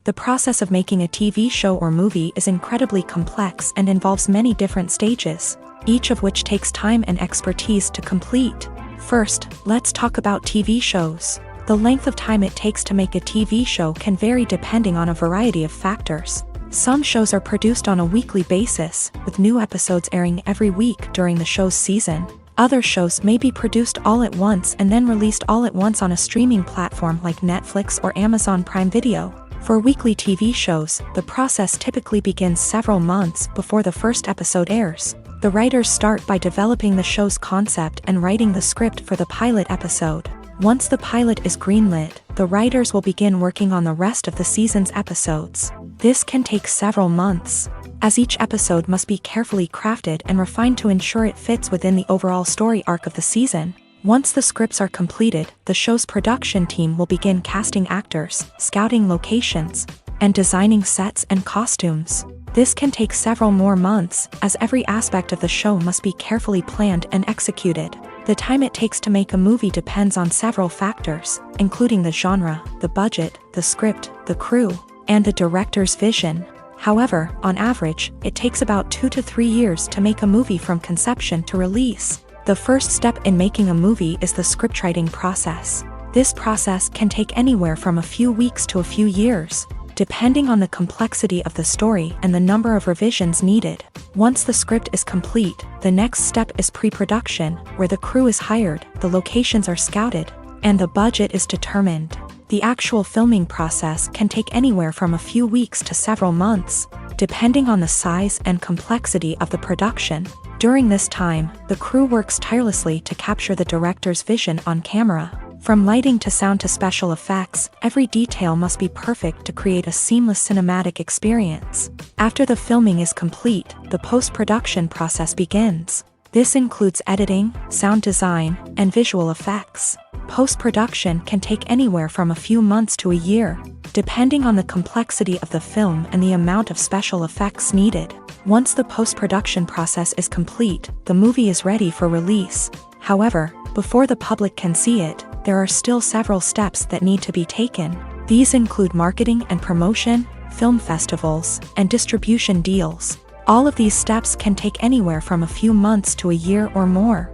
The process of making a TV show or movie is incredibly complex and involves many different stages, each of which takes time and expertise to complete. First, let's talk about TV shows. The length of time it takes to make a TV show can vary depending on a variety of factors. Some shows are produced on a weekly basis, with new episodes airing every week during the show's season. Other shows may be produced all at once and then released all at once on a streaming platform like Netflix or Amazon Prime Video. For weekly TV shows, the process typically begins several months before the first episode airs. The writers start by developing the show's concept and writing the script for the pilot episode. Once the pilot is greenlit, the writers will begin working on the rest of the season's episodes. This can take several months, as each episode must be carefully crafted and refined to ensure it fits within the overall story arc of the season. Once the scripts are completed, the show's production team will begin casting actors, scouting locations, and designing sets and costumes. This can take several more months, as every aspect of the show must be carefully planned and executed. The time it takes to make a movie depends on several factors, including the genre, the budget, the script, the crew, and the director's vision. However, on average, it takes about 2 to 3 years to make a movie from conception to release. The first step in making a movie is the scriptwriting process. This process can take anywhere from a few weeks to a few years, depending on the complexity of the story and the number of revisions needed. Once the script is complete, the next step is pre-production, where the crew is hired, the locations are scouted, and the budget is determined. The actual filming process can take anywhere from a few weeks to several months, depending on the size and complexity of the production. During this time, the crew works tirelessly to capture the director's vision on camera. From lighting to sound to special effects, every detail must be perfect to create a seamless cinematic experience. After the filming is complete, the post-production process begins. This includes editing, sound design, and visual effects. Post-production can take anywhere from a few months to a year, depending on the complexity of the film and the amount of special effects needed. Once the post-production process is complete, the movie is ready for release. However, before the public can see it, there are still several steps that need to be taken. These include marketing and promotion, film festivals, and distribution deals. All of these steps can take anywhere from a few months to a year or more.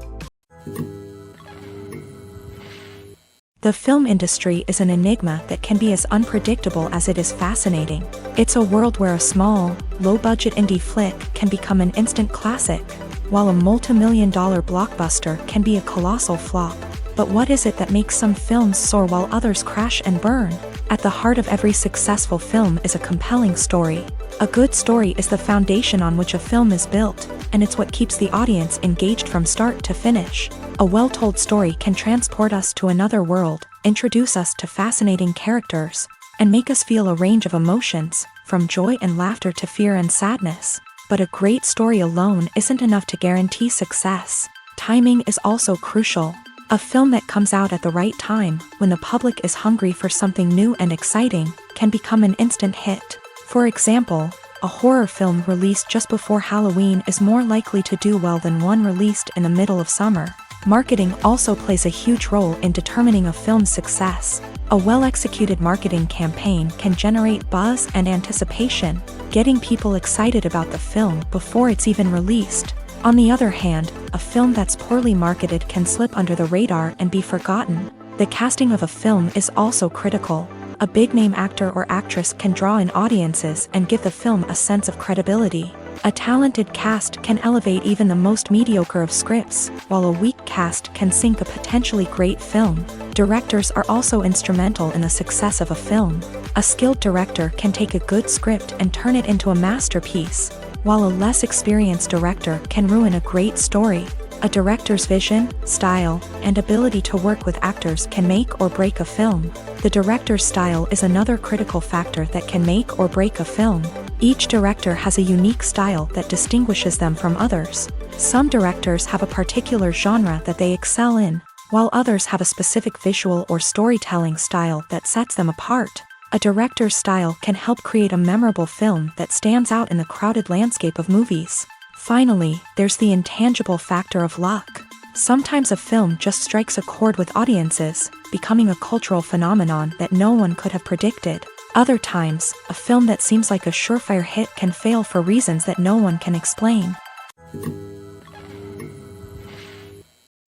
The film industry is an enigma that can be as unpredictable as it is fascinating. It's a world where a small, low-budget indie flick can become an instant classic, while a multi-million-dollar blockbuster can be a colossal flop. But what is it that makes some films soar while others crash and burn? At the heart of every successful film is a compelling story. A good story is the foundation on which a film is built, and it's what keeps the audience engaged from start to finish. A well-told story can transport us to another world, introduce us to fascinating characters, and make us feel a range of emotions, from joy and laughter to fear and sadness. But a great story alone isn't enough to guarantee success. Timing is also crucial. A film that comes out at the right time, when the public is hungry for something new and exciting, can become an instant hit. For example, a horror film released just before Halloween is more likely to do well than one released in the middle of summer. Marketing also plays a huge role in determining a film's success. A well-executed marketing campaign can generate buzz and anticipation, getting people excited about the film before it's even released. On the other hand, a film that's poorly marketed can slip under the radar and be forgotten. The casting of a film is also critical. A big-name actor or actress can draw in audiences and give the film a sense of credibility. A talented cast can elevate even the most mediocre of scripts, while a weak cast can sink a potentially great film. Directors are also instrumental in the success of a film. A skilled director can take a good script and turn it into a masterpiece, while a less experienced director can ruin a great story. A director's vision, style, and ability to work with actors can make or break a film. The director's style is another critical factor that can make or break a film. Each director has a unique style that distinguishes them from others. Some directors have a particular genre that they excel in, while others have a specific visual or storytelling style that sets them apart. A director's style can help create a memorable film that stands out in the crowded landscape of movies. Finally, there's the intangible factor of luck. Sometimes a film just strikes a chord with audiences, becoming a cultural phenomenon that no one could have predicted. Other times, a film that seems like a surefire hit can fail for reasons that no one can explain.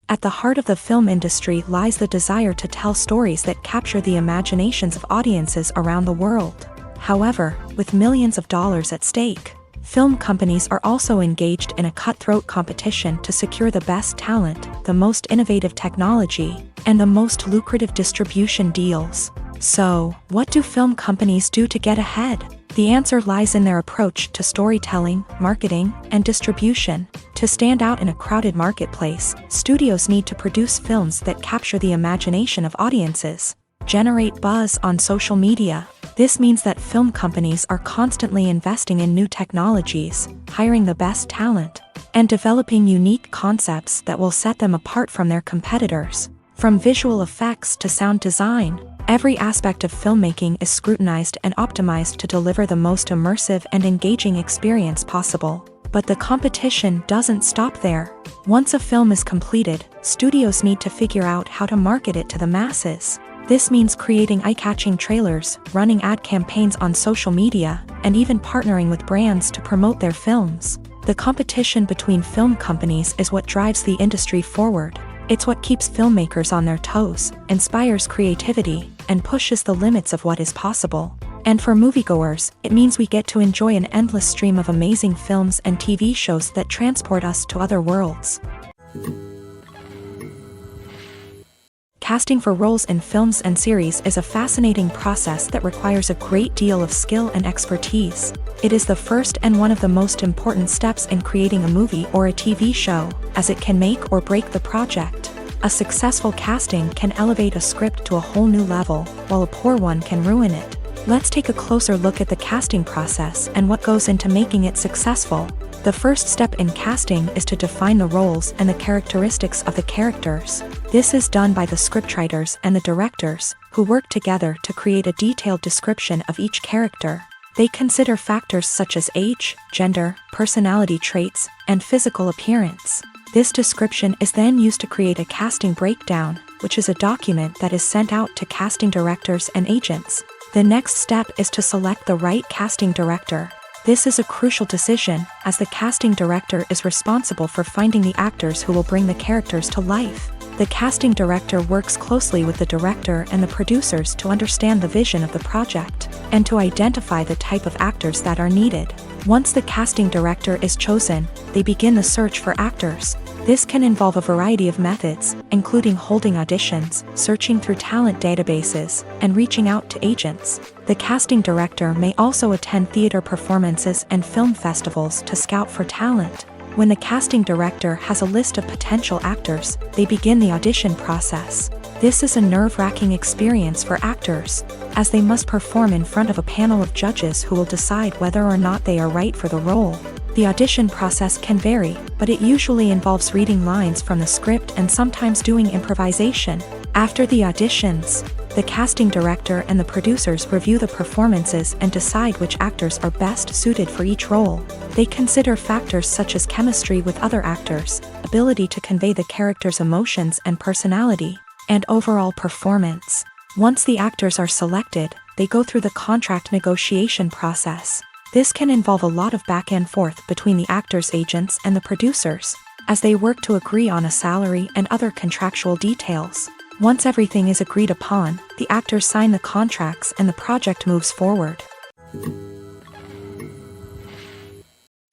At the heart of the film industry lies the desire to tell stories that capture the imaginations of audiences around the world. However, with millions of dollars at stake, film companies are also engaged in a cutthroat competition to secure the best talent, the most innovative technology, and the most lucrative distribution deals. So, what do film companies do to get ahead? The answer lies in their approach to storytelling, marketing, and distribution. To stand out in a crowded marketplace, studios need to produce films that capture the imagination of audiences, generate buzz on social media. This means that film companies are constantly investing in new technologies, hiring the best talent, and developing unique concepts that will set them apart from their competitors. From visual effects to sound design, every aspect of filmmaking is scrutinized and optimized to deliver the most immersive and engaging experience possible. But the competition doesn't stop there. Once a film is completed, studios need to figure out how to market it to the masses. This means creating eye-catching trailers, running ad campaigns on social media, and even partnering with brands to promote their films. The competition between film companies is what drives the industry forward. It's what keeps filmmakers on their toes, inspires creativity, and pushes the limits of what is possible. And for moviegoers, it means we get to enjoy an endless stream of amazing films and TV shows that transport us to other worlds. Casting for roles in films and series is a fascinating process that requires a great deal of skill and expertise. It is the first and one of the most important steps in creating a movie or a TV show, as it can make or break the project. A successful casting can elevate a script to a whole new level, while a poor one can ruin it. Let's take a closer look at the casting process and what goes into making it successful. The first step in casting is to define the roles and the characteristics of the characters. This is done by the scriptwriters and the directors, who work together to create a detailed description of each character. They consider factors such as age, gender, personality traits, and physical appearance. This description is then used to create a casting breakdown, which is a document that is sent out to casting directors and agents. The next step is to select the right casting director. This is a crucial decision, as the casting director is responsible for finding the actors who will bring the characters to life. The casting director works closely with the director and the producers to understand the vision of the project, and to identify the type of actors that are needed. Once the casting director is chosen, they begin the search for actors. This can involve a variety of methods, including holding auditions, searching through talent databases, and reaching out to agents. The casting director may also attend theater performances and film festivals to scout for talent. When the casting director has a list of potential actors, they begin the audition process. This is a nerve-wracking experience for actors, as they must perform in front of a panel of judges who will decide whether or not they are right for the role. The audition process can vary, but it usually involves reading lines from the script and sometimes doing improvisation. After the auditions, the casting director and the producers review the performances and decide which actors are best suited for each role. They consider factors such as chemistry with other actors, ability to convey the character's emotions and personality, and overall performance. Once the actors are selected, they go through the contract negotiation process. This can involve a lot of back and forth between the actors' agents and the producers, as they work to agree on a salary and other contractual details. Once everything is agreed upon, the actors sign the contracts and the project moves forward.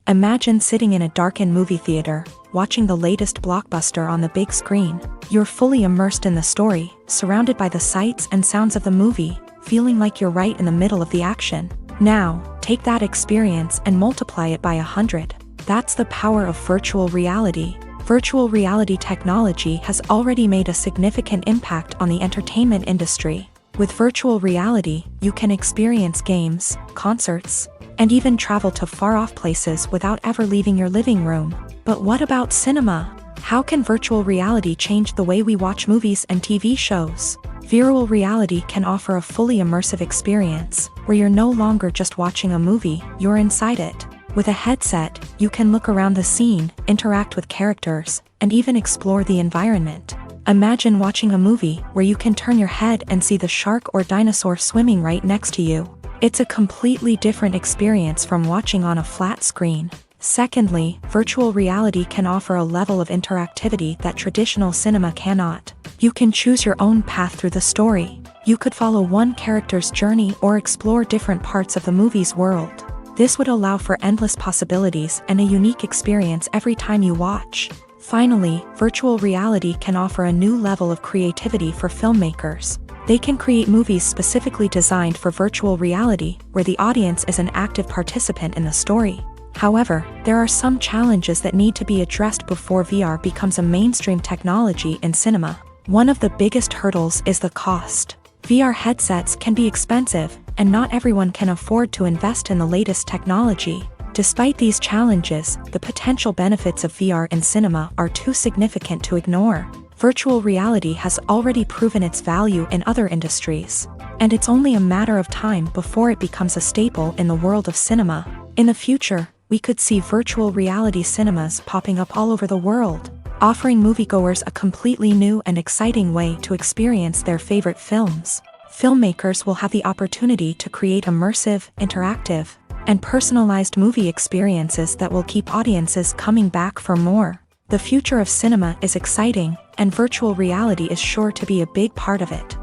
Imagine sitting in a darkened movie theater, watching the latest blockbuster on the big screen. You're fully immersed in the story, surrounded by the sights and sounds of the movie, feeling like you're right in the middle of the action. Now, take that experience and multiply it by 100. That's the power of virtual reality. Virtual reality technology has already made a significant impact on the entertainment industry. With virtual reality, you can experience games, concerts, and even travel to far-off places without ever leaving your living room. But what about cinema? How can virtual reality change the way we watch movies and TV shows? Virtual reality can offer a fully immersive experience, where you're no longer just watching a movie, you're inside it. With a headset, you can look around the scene, interact with characters, and even explore the environment. Imagine watching a movie where you can turn your head and see the shark or dinosaur swimming right next to you. It's a completely different experience from watching on a flat screen. Secondly, virtual reality can offer a level of interactivity that traditional cinema cannot. You can choose your own path through the story. You could follow one character's journey or explore different parts of the movie's world. This would allow for endless possibilities and a unique experience every time you watch. Finally, virtual reality can offer a new level of creativity for filmmakers. They can create movies specifically designed for virtual reality, where the audience is an active participant in the story. However, there are some challenges that need to be addressed before VR becomes a mainstream technology in cinema. One of the biggest hurdles is the cost. VR headsets can be expensive, and not everyone can afford to invest in the latest technology. Despite these challenges, the potential benefits of VR in cinema are too significant to ignore. Virtual reality has already proven its value in other industries, and it's only a matter of time before it becomes a staple in the world of cinema. In the future, we could see virtual reality cinemas popping up all over the world, offering moviegoers a completely new and exciting way to experience their favorite films. Filmmakers will have the opportunity to create immersive, interactive, and personalized movie experiences that will keep audiences coming back for more. The future of cinema is exciting, and virtual reality is sure to be a big part of it.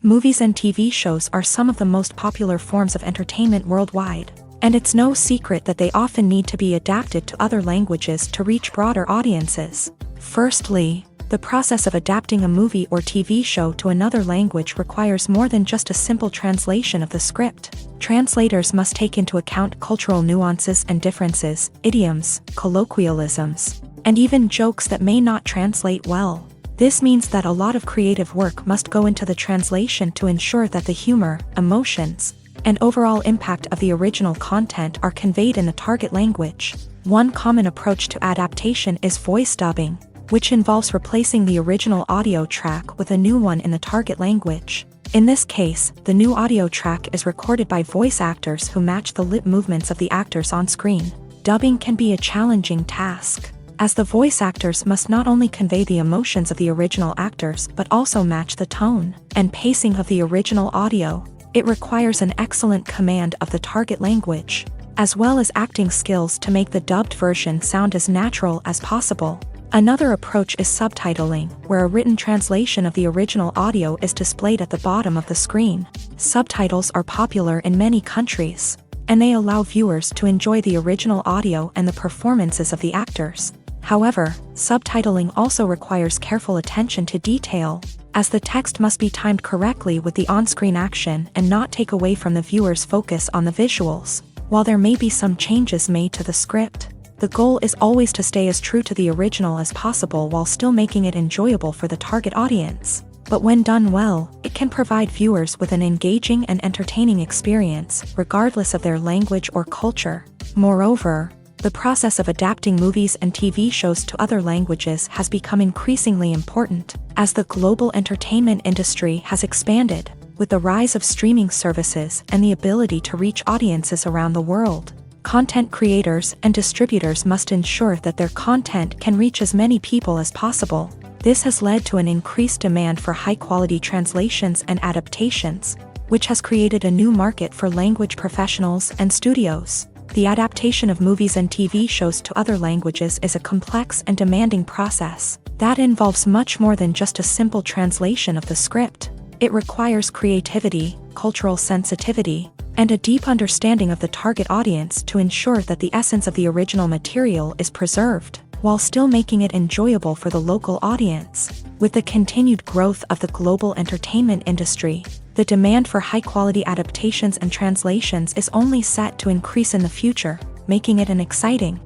Movies and TV shows are some of the most popular forms of entertainment worldwide, and it's no secret that they often need to be adapted to other languages to reach broader audiences. Firstly, the process of adapting a movie or TV show to another language requires more than just a simple translation of the script. Translators must take into account cultural nuances and differences, idioms, colloquialisms, and even jokes that may not translate well. This means that a lot of creative work must go into the translation to ensure that the humor, emotions, and overall impact of the original content are conveyed in the target language. One common approach to adaptation is voice dubbing, which involves replacing the original audio track with a new one in the target language. In this case, the new audio track is recorded by voice actors who match the lip movements of the actors on screen. Dubbing can be a challenging task, as the voice actors must not only convey the emotions of the original actors but also match the tone and pacing of the original audio. It requires an excellent command of the target language, as well as acting skills to make the dubbed version sound as natural as possible. Another approach is subtitling, where a written translation of the original audio is displayed at the bottom of the screen. Subtitles are popular in many countries, and they allow viewers to enjoy the original audio and the performances of the actors. However, subtitling also requires careful attention to detail, as the text must be timed correctly with the on-screen action and not take away from the viewer's focus on the visuals. While there may be some changes made to the script, the goal is always to stay as true to the original as possible while still making it enjoyable for the target audience. But when done well, it can provide viewers with an engaging and entertaining experience, regardless of their language or culture. Moreover, the process of adapting movies and TV shows to other languages has become increasingly important, as the global entertainment industry has expanded, with the rise of streaming services and the ability to reach audiences around the world. Content creators and distributors must ensure that their content can reach as many people as possible. This has led to an increased demand for high-quality translations and adaptations, which has created a new market for language professionals and studios. The adaptation of movies and TV shows to other languages is a complex and demanding process that involves much more than just a simple translation of the script. It requires creativity, cultural sensitivity, and a deep understanding of the target audience to ensure that the essence of the original material is preserved, while still making it enjoyable for the local audience. With the continued growth of the global entertainment industry, the demand for high-quality adaptations and translations is only set to increase in the future, making it an exciting.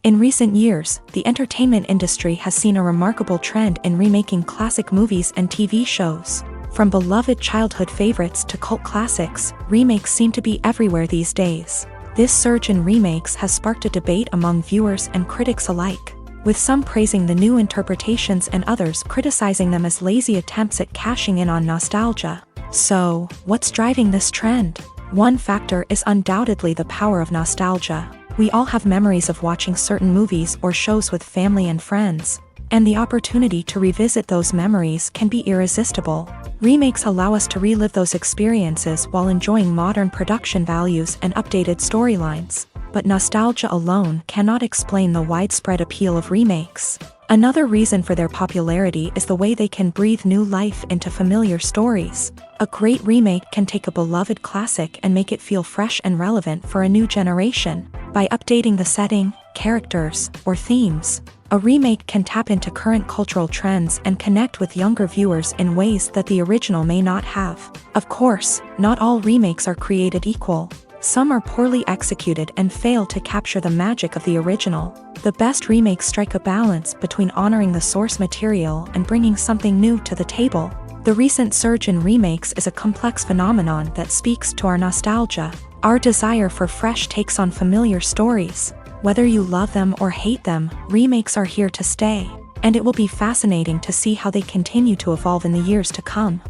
In recent years, the entertainment industry has seen a remarkable trend in remaking classic movies and TV shows. From beloved childhood favorites to cult classics, remakes seem to be everywhere these days. This surge in remakes has sparked a debate among viewers and critics alike, with some praising the new interpretations and others criticizing them as lazy attempts at cashing in on nostalgia. So, what's driving this trend? One factor is undoubtedly the power of nostalgia. We all have memories of watching certain movies or shows with family and friends, and the opportunity to revisit those memories can be irresistible. Remakes allow us to relive those experiences while enjoying modern production values and updated storylines. But nostalgia alone cannot explain the widespread appeal of remakes. Another reason for their popularity is the way they can breathe new life into familiar stories. A great remake can take a beloved classic and make it feel fresh and relevant for a new generation. By updating the setting, characters, or themes, a remake can tap into current cultural trends and connect with younger viewers in ways that the original may not have. Of course, not all remakes are created equal. Some are poorly executed and fail to capture the magic of the original. The best remakes strike a balance between honoring the source material and bringing something new to the table. The recent surge in remakes is a complex phenomenon that speaks to our nostalgia, our desire for fresh takes on familiar stories. Whether you love them or hate them, remakes are here to stay, and it will be fascinating to see how they continue to evolve in the years to come.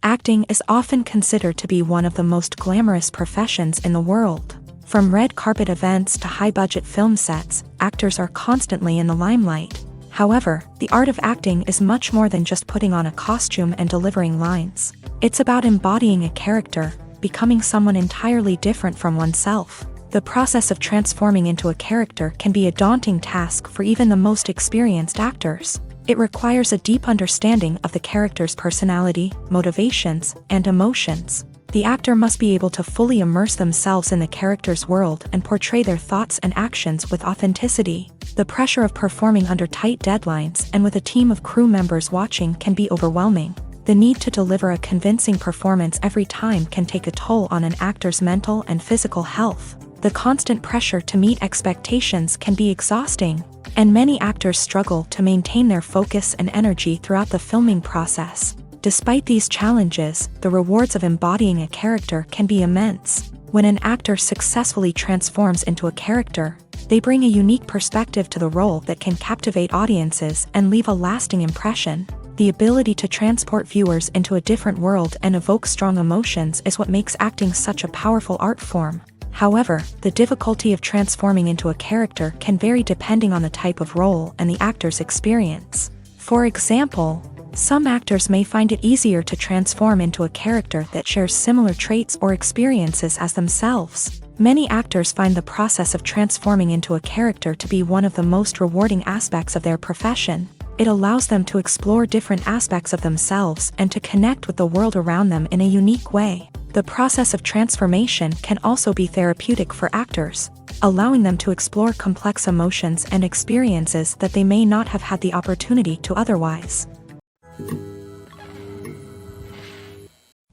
Acting is often considered to be one of the most glamorous professions in the world. From red carpet events to high-budget film sets, actors are constantly in the limelight. However, the art of acting is much more than just putting on a costume and delivering lines. It's about embodying a character, becoming someone entirely different from oneself. The process of transforming into a character can be a daunting task for even the most experienced actors. It requires a deep understanding of the character's personality, motivations, and emotions. The actor must be able to fully immerse themselves in the character's world and portray their thoughts and actions with authenticity. The pressure of performing under tight deadlines and with a team of crew members watching can be overwhelming. The need to deliver a convincing performance every time can take a toll on an actor's mental and physical health. The constant pressure to meet expectations can be exhausting, and many actors struggle to maintain their focus and energy throughout the filming process. Despite these challenges, the rewards of embodying a character can be immense. When an actor successfully transforms into a character, they bring a unique perspective to the role that can captivate audiences and leave a lasting impression. The ability to transport viewers into a different world and evoke strong emotions is what makes acting such a powerful art form. However, the difficulty of transforming into a character can vary depending on the type of role and the actor's experience. For example, some actors may find it easier to transform into a character that shares similar traits or experiences as themselves. Many actors find the process of transforming into a character to be one of the most rewarding aspects of their profession. It allows them to explore different aspects of themselves and to connect with the world around them in a unique way. The process of transformation can also be therapeutic for actors, allowing them to explore complex emotions and experiences that they may not have had the opportunity to otherwise.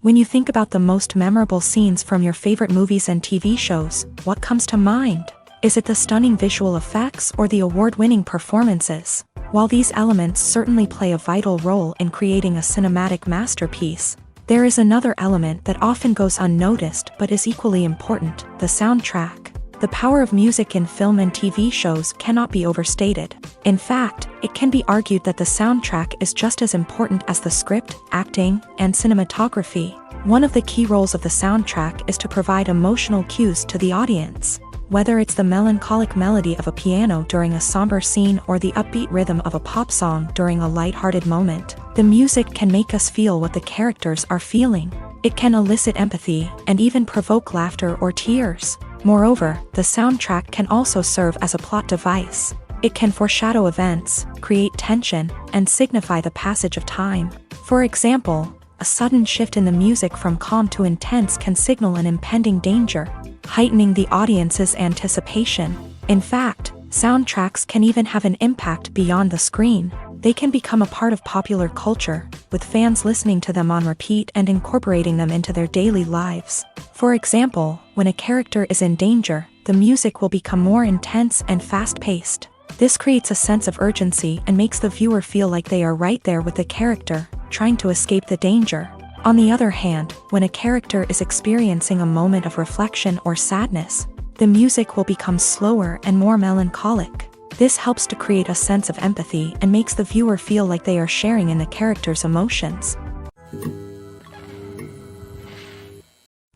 When you think about the most memorable scenes from your favorite movies and TV shows, what comes to mind? Is it the stunning visual effects or the award-winning performances? While these elements certainly play a vital role in creating a cinematic masterpiece, there is another element that often goes unnoticed but is equally important: the soundtrack. The power of music in film and TV shows cannot be overstated. In fact, it can be argued that the soundtrack is just as important as the script, acting, and cinematography. One of the key roles of the soundtrack is to provide emotional cues to the audience. Whether it's the melancholic melody of a piano during a somber scene or the upbeat rhythm of a pop song during a lighthearted moment, the music can make us feel what the characters are feeling. It can elicit empathy and even provoke laughter or tears. Moreover, the soundtrack can also serve as a plot device. It can foreshadow events, create tension, and signify the passage of time. For example, a sudden shift in the music from calm to intense can signal an impending danger, heightening the audience's anticipation. In fact, soundtracks can even have an impact beyond the screen. They can become a part of popular culture, with fans listening to them on repeat and incorporating them into their daily lives. For example, when a character is in danger, the music will become more intense and fast-paced. This creates a sense of urgency and makes the viewer feel like they are right there with the character, trying to escape the danger. On the other hand, when a character is experiencing a moment of reflection or sadness, the music will become slower and more melancholic. This helps to create a sense of empathy and makes the viewer feel like they are sharing in the character's emotions.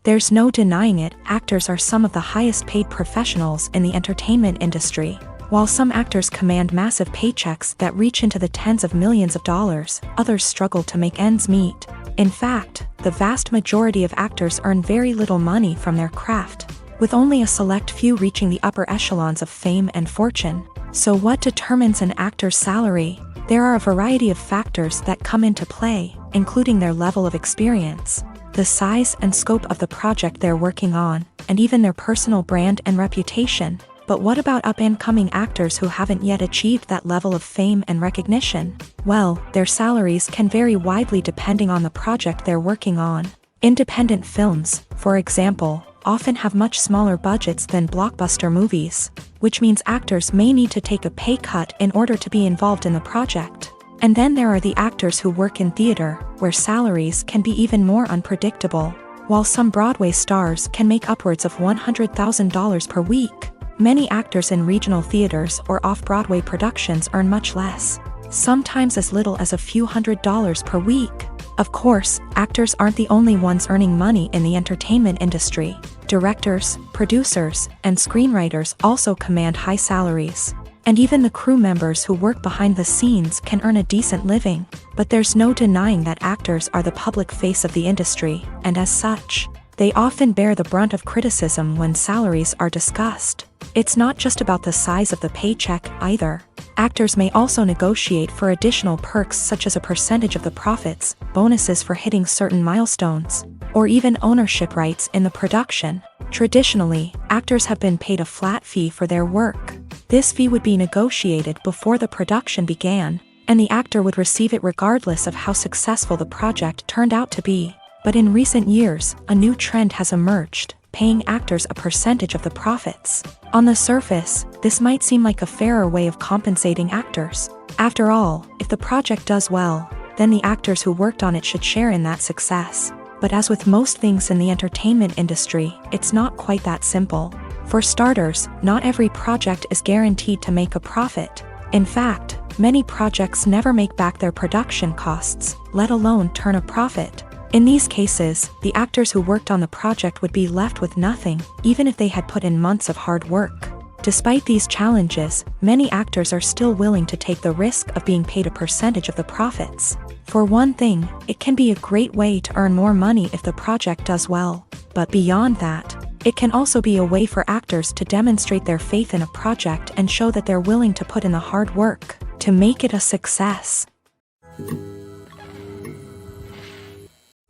There's no denying it, actors are some of the highest paid professionals in the entertainment industry. While some actors command massive paychecks that reach into the tens of millions of dollars, others struggle to make ends meet. In fact, the vast majority of actors earn very little money from their craft, with only a select few reaching the upper echelons of fame and fortune. So what determines an actor's salary? There are a variety of factors that come into play, including their level of experience, the size and scope of the project they're working on, and even their personal brand and reputation. But what about up-and-coming actors who haven't yet achieved that level of fame and recognition? Well, their salaries can vary widely depending on the project they're working on. Independent films, for example, often have much smaller budgets than blockbuster movies, which means actors may need to take a pay cut in order to be involved in the project. And then there are the actors who work in theater, where salaries can be even more unpredictable. While some Broadway stars can make upwards of $100,000 per week, many actors in regional theaters or off-Broadway productions earn much less, sometimes as little as a few $100s per week. Of course, actors aren't the only ones earning money in the entertainment industry. Directors, producers, and screenwriters also command high salaries. And even the crew members who work behind the scenes can earn a decent living. But there's no denying that actors are the public face of the industry, and as such, they often bear the brunt of criticism when salaries are discussed. It's not just about the size of the paycheck either. Actors may also negotiate for additional perks such as a percentage of the profits, bonuses for hitting certain milestones, or even ownership rights in the production. Traditionally, actors have been paid a flat fee for their work. This fee would be negotiated before the production began, and the actor would receive it regardless of how successful the project turned out to be. But in recent years, a new trend has emerged, paying actors a percentage of the profits. On the surface, this might seem like a fairer way of compensating actors. After all, if the project does well, then the actors who worked on it should share in that success. But as with most things in the entertainment industry, it's not quite that simple. For starters, not every project is guaranteed to make a profit. In fact, many projects never make back their production costs, let alone turn a profit. In these cases, the actors who worked on the project would be left with nothing, even if they had put in months of hard work. Despite these challenges, many actors are still willing to take the risk of being paid a percentage of the profits. For one thing, it can be a great way to earn more money if the project does well. But beyond that, it can also be a way for actors to demonstrate their faith in a project and show that they're willing to put in the hard work to make it a success.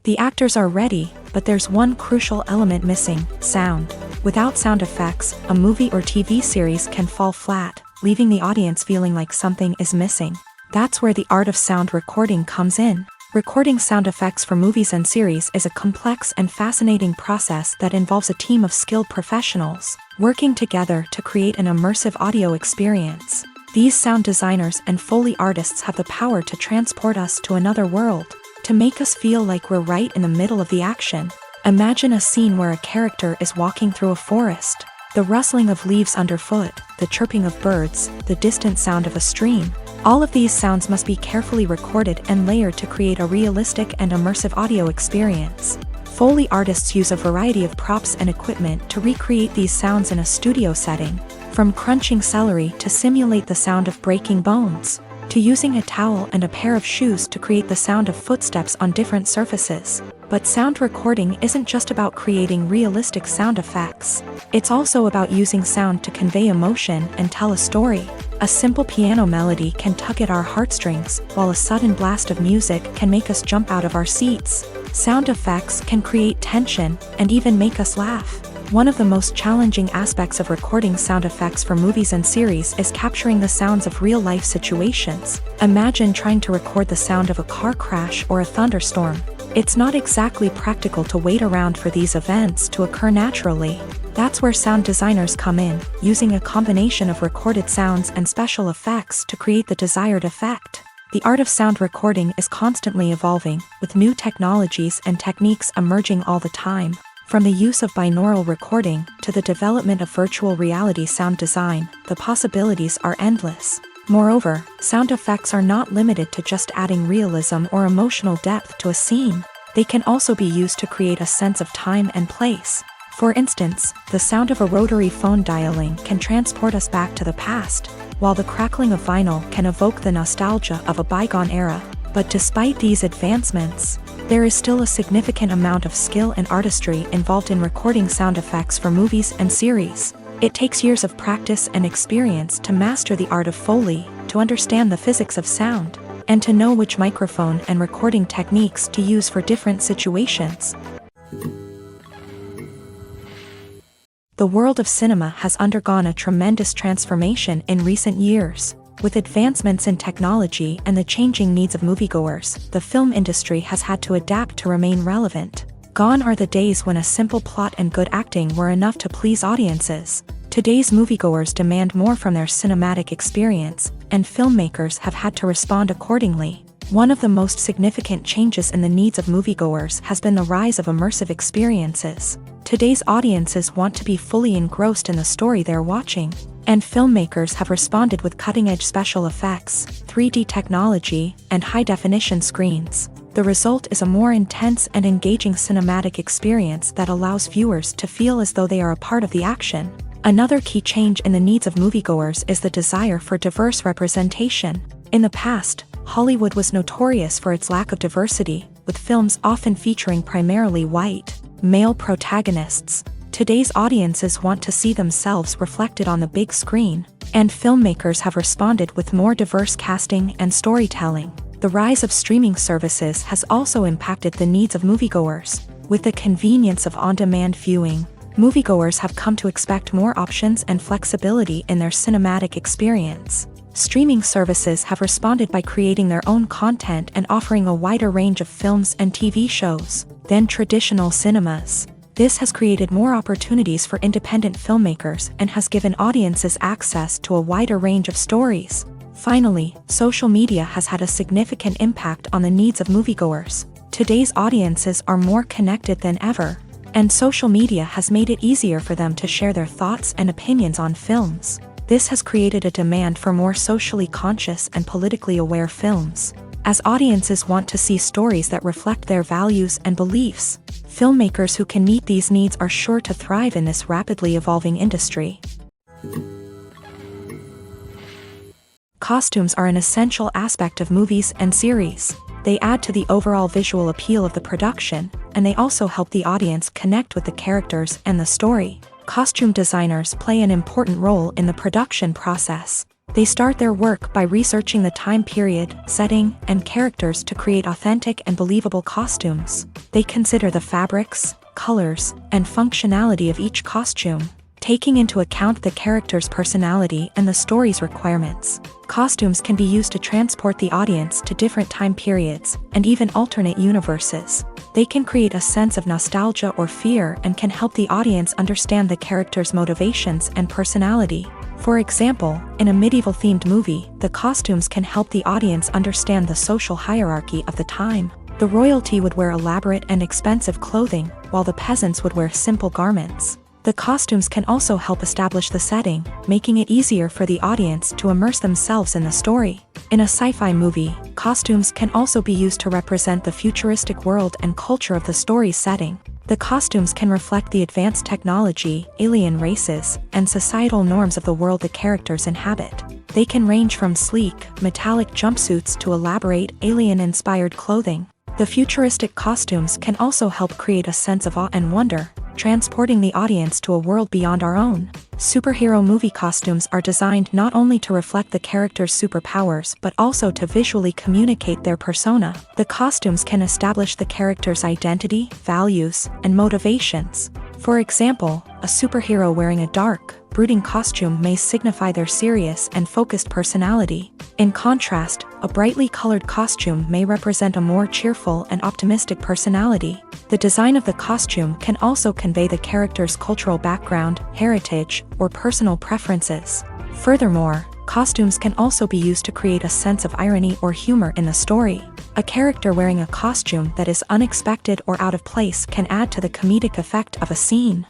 The actors are ready, but there's one crucial element missing: sound. Without sound effects, a movie or TV series can fall flat, leaving the audience feeling like something is missing. That's where the art of sound recording comes in. Recording sound effects for movies and series is a complex and fascinating process that involves a team of skilled professionals working together to create an immersive audio experience. These sound designers and Foley artists have the power to transport us to another world, to make us feel like we're right in the middle of the action. Imagine a scene where a character is walking through a forest. The rustling of leaves underfoot, the chirping of birds, the distant sound of a stream. All of these sounds must be carefully recorded and layered to create a realistic and immersive audio experience. Foley artists use a variety of props and equipment to recreate these sounds in a studio setting, from crunching celery to simulate the sound of breaking bones, to using a towel and a pair of shoes to create the sound of footsteps on different surfaces. But sound recording isn't just about creating realistic sound effects. It's also about using sound to convey emotion and tell a story. A simple piano melody can tug at our heartstrings, while a sudden blast of music can make us jump out of our seats. Sound effects can create tension and even make us laugh. One of the most challenging aspects of recording sound effects for movies and series is capturing the sounds of real-life situations. Imagine trying to record the sound of a car crash or a thunderstorm. It's not exactly practical to wait around for these events to occur naturally. That's where sound designers come in, using a combination of recorded sounds and special effects to create the desired effect. The art of sound recording is constantly evolving, with new technologies and techniques emerging all the time. From the use of binaural recording to the development of virtual reality sound design, the possibilities are endless. Moreover, sound effects are not limited to just adding realism or emotional depth to a scene. They can also be used to create a sense of time and place. For instance, the sound of a rotary phone dialing can transport us back to the past, while the crackling of vinyl can evoke the nostalgia of a bygone era. But despite these advancements, there is still a significant amount of skill and artistry involved in recording sound effects for movies and series. It takes years of practice and experience to master the art of Foley, to understand the physics of sound, and to know which microphone and recording techniques to use for different situations. The world of cinema has undergone a tremendous transformation in recent years. With advancements in technology and the changing needs of moviegoers, the film industry has had to adapt to remain relevant. Gone are the days when a simple plot and good acting were enough to please audiences. Today's moviegoers demand more from their cinematic experience, and filmmakers have had to respond accordingly. One of the most significant changes in the needs of moviegoers has been the rise of immersive experiences. Today's audiences want to be fully engrossed in the story they're watching, and filmmakers have responded with cutting-edge special effects, 3D technology, and high-definition screens. The result is a more intense and engaging cinematic experience that allows viewers to feel as though they are a part of the action. Another key change in the needs of moviegoers is the desire for diverse representation. In the past, Hollywood was notorious for its lack of diversity, with films often featuring primarily white, male protagonists. Today's audiences want to see themselves reflected on the big screen, and filmmakers have responded with more diverse casting and storytelling. The rise of streaming services has also impacted the needs of moviegoers. With the convenience of on-demand viewing, moviegoers have come to expect more options and flexibility in their cinematic experience. Streaming services have responded by creating their own content and offering a wider range of films and TV shows than traditional cinemas. This has created more opportunities for independent filmmakers and has given audiences access to a wider range of stories. Finally, social media has had a significant impact on the needs of moviegoers. Today's audiences are more connected than ever, and social media has made it easier for them to share their thoughts and opinions on films. This has created a demand for more socially conscious and politically aware films. As audiences want to see stories that reflect their values and beliefs, filmmakers who can meet these needs are sure to thrive in this rapidly evolving industry. Costumes are an essential aspect of movies and series. They add to the overall visual appeal of the production, and they also help the audience connect with the characters and the story. Costume designers play an important role in the production process. They start their work by researching the time period, setting, and characters to create authentic and believable costumes. They consider the fabrics, colors, and functionality of each costume, taking into account the character's personality and the story's requirements. Costumes can be used to transport the audience to different time periods and even alternate universes. They can create a sense of nostalgia or fear and can help the audience understand the character's motivations and personality. For example, in a medieval-themed movie, the costumes can help the audience understand the social hierarchy of the time. The royalty would wear elaborate and expensive clothing, while the peasants would wear simple garments. The costumes can also help establish the setting, making it easier for the audience to immerse themselves in the story. In a sci-fi movie, costumes can also be used to represent the futuristic world and culture of the story's setting. The costumes can reflect the advanced technology, alien races, and societal norms of the world the characters inhabit. They can range from sleek, metallic jumpsuits to elaborate, alien-inspired clothing. The futuristic costumes can also help create a sense of awe and wonder, transporting the audience to a world beyond our own. Superhero movie costumes are designed not only to reflect the character's superpowers but also to visually communicate their persona. The costumes can establish the character's identity, values, and motivations. For example, a superhero wearing a dark, brooding costume may signify their serious and focused personality. In contrast, a brightly colored costume may represent a more cheerful and optimistic personality. The design of the costume can also convey the character's cultural background, heritage, or personal preferences. Furthermore, costumes can also be used to create a sense of irony or humor in the story. A character wearing a costume that is unexpected or out of place can add to the comedic effect of a scene.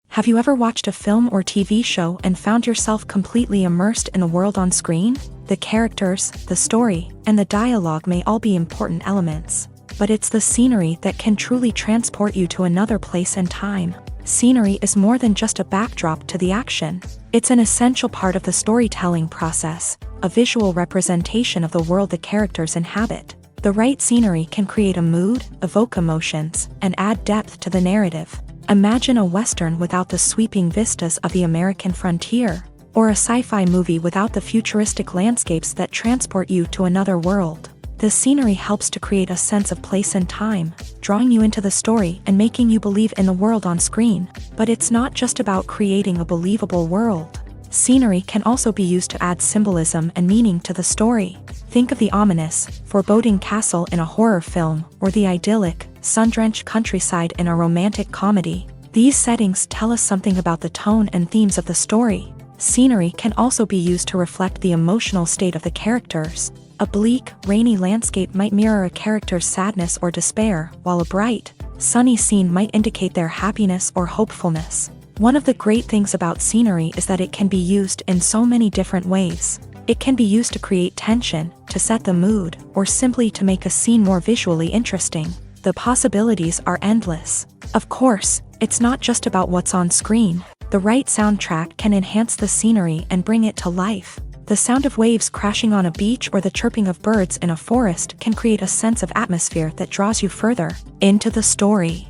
Have you ever watched a film or TV show and found yourself completely immersed in the world on screen? The characters, the story, and the dialogue may all be important elements, but it's the scenery that can truly transport you to another place and time. Scenery is more than just a backdrop to the action. It's an essential part of the storytelling process, a visual representation of the world the characters inhabit. The right scenery can create a mood, evoke emotions, and add depth to the narrative. Imagine a Western without the sweeping vistas of the American frontier, or a sci-fi movie without the futuristic landscapes that transport you to another world. The scenery helps to create a sense of place and time, drawing you into the story and making you believe in the world on screen. But it's not just about creating a believable world. Scenery can also be used to add symbolism and meaning to the story. Think of the ominous, foreboding castle in a horror film, or the idyllic, sun-drenched countryside in a romantic comedy. These settings tell us something about the tone and themes of the story. Scenery can also be used to reflect the emotional state of the characters. A bleak, rainy landscape might mirror a character's sadness or despair, while a bright, sunny scene might indicate their happiness or hopefulness. One of the great things about scenery is that it can be used in so many different ways. It can be used to create tension, to set the mood, or simply to make a scene more visually interesting. The possibilities are endless. Of course, it's not just about what's on screen. The right soundtrack can enhance the scenery and bring it to life. The sound of waves crashing on a beach or the chirping of birds in a forest can create a sense of atmosphere that draws you further into the story.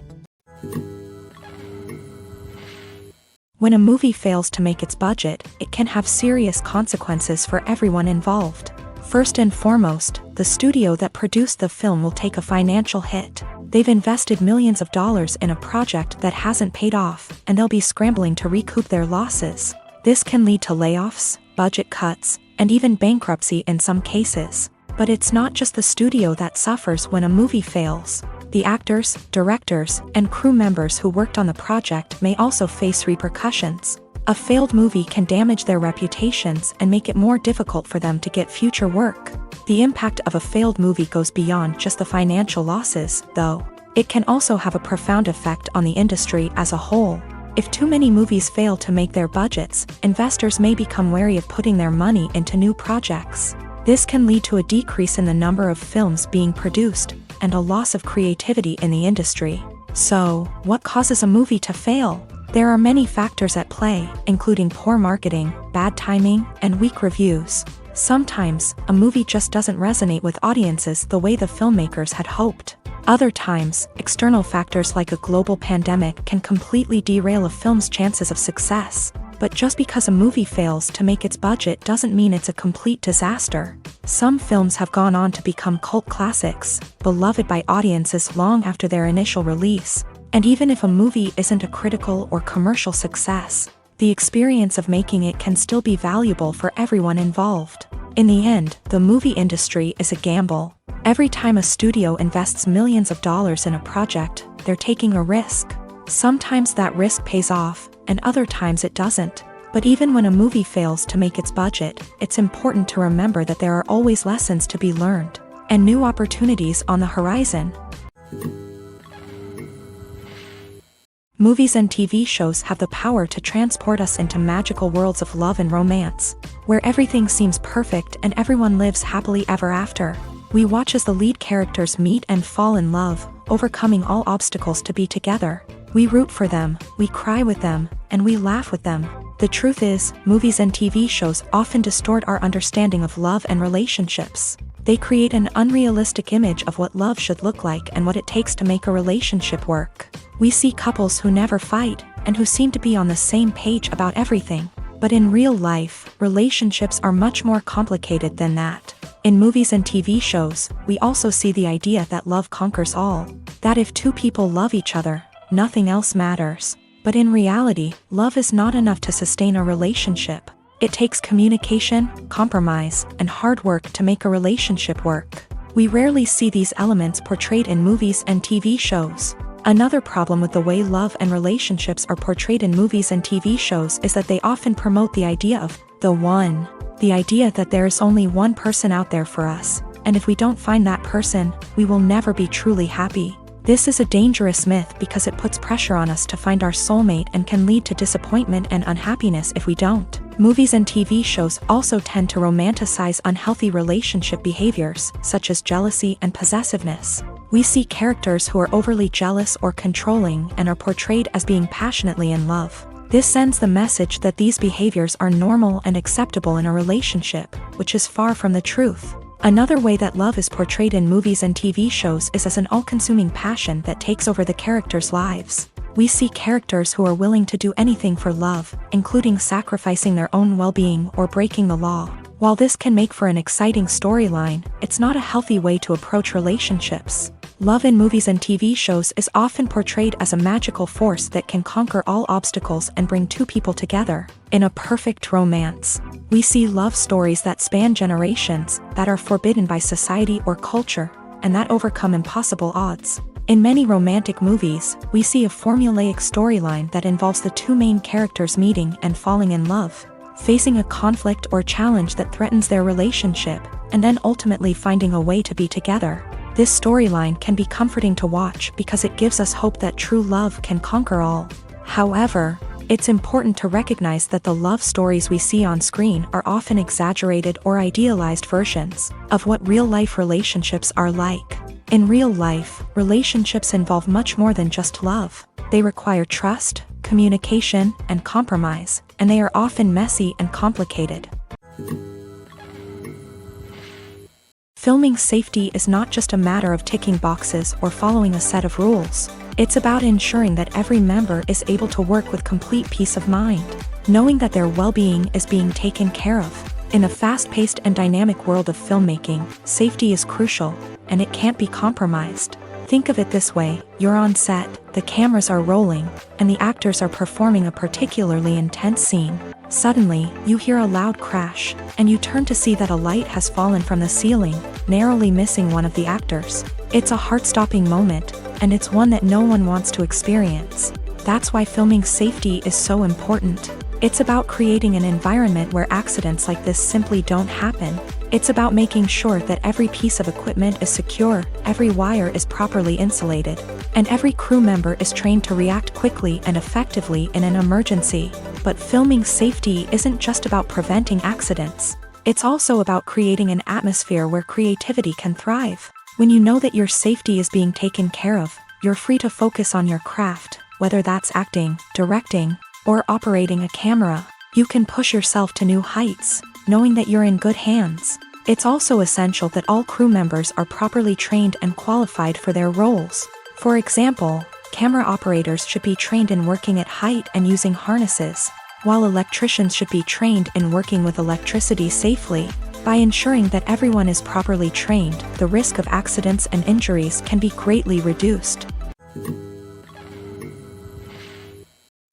When a movie fails to make its budget, it can have serious consequences for everyone involved. First and foremost, the studio that produced the film will take a financial hit. They've invested millions of dollars in a project that hasn't paid off, and they'll be scrambling to recoup their losses. This can lead to layoffs, budget cuts, and even bankruptcy in some cases. But it's not just the studio that suffers when a movie fails. The actors, directors, and crew members who worked on the project may also face repercussions. A failed movie can damage their reputations and make it more difficult for them to get future work. The impact of a failed movie goes beyond just the financial losses, though. It can also have a profound effect on the industry as a whole. If too many movies fail to make their budgets, investors may become wary of putting their money into new projects. This can lead to a decrease in the number of films being produced, and a loss of creativity in the industry. So, what causes a movie to fail? There are many factors at play, including poor marketing, bad timing, and weak reviews. Sometimes, a movie just doesn't resonate with audiences the way the filmmakers had hoped. Other times, external factors like a global pandemic can completely derail a film's chances of success. But just because a movie fails to make its budget doesn't mean it's a complete disaster. Some films have gone on to become cult classics, beloved by audiences long after their initial release. And even if a movie isn't a critical or commercial success, the experience of making it can still be valuable for everyone involved. In the end, the movie industry is a gamble. Every time a studio invests millions of dollars in a project, they're taking a risk. Sometimes that risk pays off, and other times it doesn't. But even when a movie fails to make its budget, it's important to remember that there are always lessons to be learned, and new opportunities on the horizon. Movies and TV shows have the power to transport us into magical worlds of love and romance, where everything seems perfect and everyone lives happily ever after. We watch as the lead characters meet and fall in love, overcoming all obstacles to be together. We root for them, we cry with them, and we laugh with them. The truth is, movies and TV shows often distort our understanding of love and relationships. They create an unrealistic image of what love should look like and what it takes to make a relationship work. We see couples who never fight, and who seem to be on the same page about everything. But in real life, relationships are much more complicated than that. In movies and TV shows, we also see the idea that love conquers all. That if two people love each other, nothing else matters. But in reality, love is not enough to sustain a relationship. It takes communication, compromise, and hard work to make a relationship work. We rarely see these elements portrayed in movies and TV shows. Another problem with the way love and relationships are portrayed in movies and TV shows is that they often promote the idea of the one. The idea that there is only one person out there for us, and if we don't find that person, we will never be truly happy. This is a dangerous myth because it puts pressure on us to find our soulmate and can lead to disappointment and unhappiness if we don't. Movies and TV shows also tend to romanticize unhealthy relationship behaviors, such as jealousy and possessiveness. We see characters who are overly jealous or controlling and are portrayed as being passionately in love. This sends the message that these behaviors are normal and acceptable in a relationship, which is far from the truth. Another way that love is portrayed in movies and TV shows is as an all-consuming passion that takes over the characters' lives. We see characters who are willing to do anything for love, including sacrificing their own well-being or breaking the law. While this can make for an exciting storyline, it's not a healthy way to approach relationships. Love in movies and TV shows is often portrayed as a magical force that can conquer all obstacles and bring two people together. In a perfect romance, we see love stories that span generations, that are forbidden by society or culture, and that overcome impossible odds. In many romantic movies, we see a formulaic storyline that involves the two main characters meeting and falling in love, facing a conflict or challenge that threatens their relationship, and then ultimately finding a way to be together. This storyline can be comforting to watch because it gives us hope that true love can conquer all. However, it's important to recognize that the love stories we see on screen are often exaggerated or idealized versions of what real-life relationships are like. In real life, relationships involve much more than just love. They require trust, communication, and compromise, and they are often messy and complicated. Filming safety is not just a matter of ticking boxes or following a set of rules. It's about ensuring that every member is able to work with complete peace of mind, knowing that their well-being is being taken care of. In a fast-paced and dynamic world of filmmaking, safety is crucial, and it can't be compromised. Think of it this way: you're on set, the cameras are rolling, and the actors are performing a particularly intense scene. Suddenly, you hear a loud crash, and you turn to see that a light has fallen from the ceiling, narrowly missing one of the actors. It's a heart-stopping moment, and it's one that no one wants to experience. That's why filming safety is so important. It's about creating an environment where accidents like this simply don't happen. It's about making sure that every piece of equipment is secure, every wire is properly insulated, and every crew member is trained to react quickly and effectively in an emergency. But filming safety isn't just about preventing accidents. It's also about creating an atmosphere where creativity can thrive. When you know that your safety is being taken care of, you're free to focus on your craft, whether that's acting, directing, or operating a camera. You can push yourself to new heights, knowing that you're in good hands. It's also essential that all crew members are properly trained and qualified for their roles. For example, camera operators should be trained in working at height and using harnesses, while electricians should be trained in working with electricity safely. By ensuring that everyone is properly trained, the risk of accidents and injuries can be greatly reduced.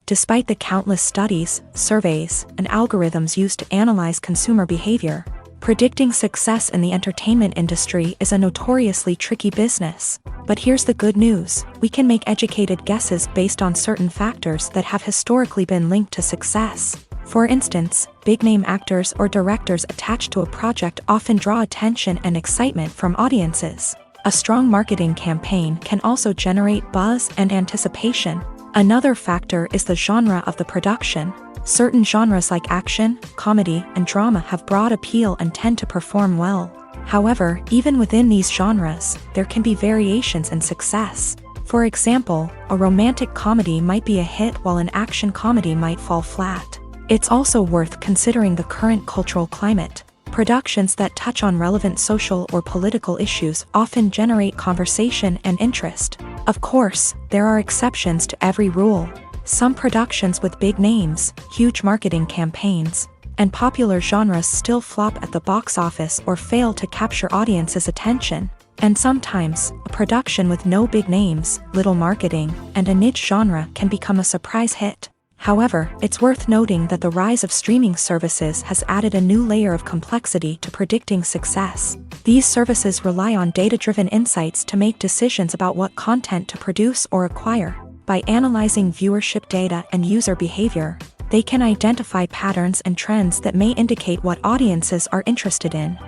Despite the countless studies, surveys, and algorithms used to analyze consumer behavior, predicting success in the entertainment industry is a notoriously tricky business. But here's the good news: we can make educated guesses based on certain factors that have historically been linked to success. For instance, big-name actors or directors attached to a project often draw attention and excitement from audiences. A strong marketing campaign can also generate buzz and anticipation. Another factor is the genre of the production. Certain genres like action, comedy, and drama have broad appeal and tend to perform well. However, even within these genres, there can be variations in success. For example, a romantic comedy might be a hit while an action comedy might fall flat. It's also worth considering the current cultural climate. Productions that touch on relevant social or political issues often generate conversation and interest. Of course, there are exceptions to every rule. Some productions with big names, huge marketing campaigns, and popular genres still flop at the box office or fail to capture audiences' attention. And sometimes, a production with no big names, little marketing, and a niche genre can become a surprise hit. However, it's worth noting that the rise of streaming services has added a new layer of complexity to predicting success. These services rely on data-driven insights to make decisions about what content to produce or acquire. By analyzing viewership data and user behavior, they can identify patterns and trends that may indicate what audiences are interested in.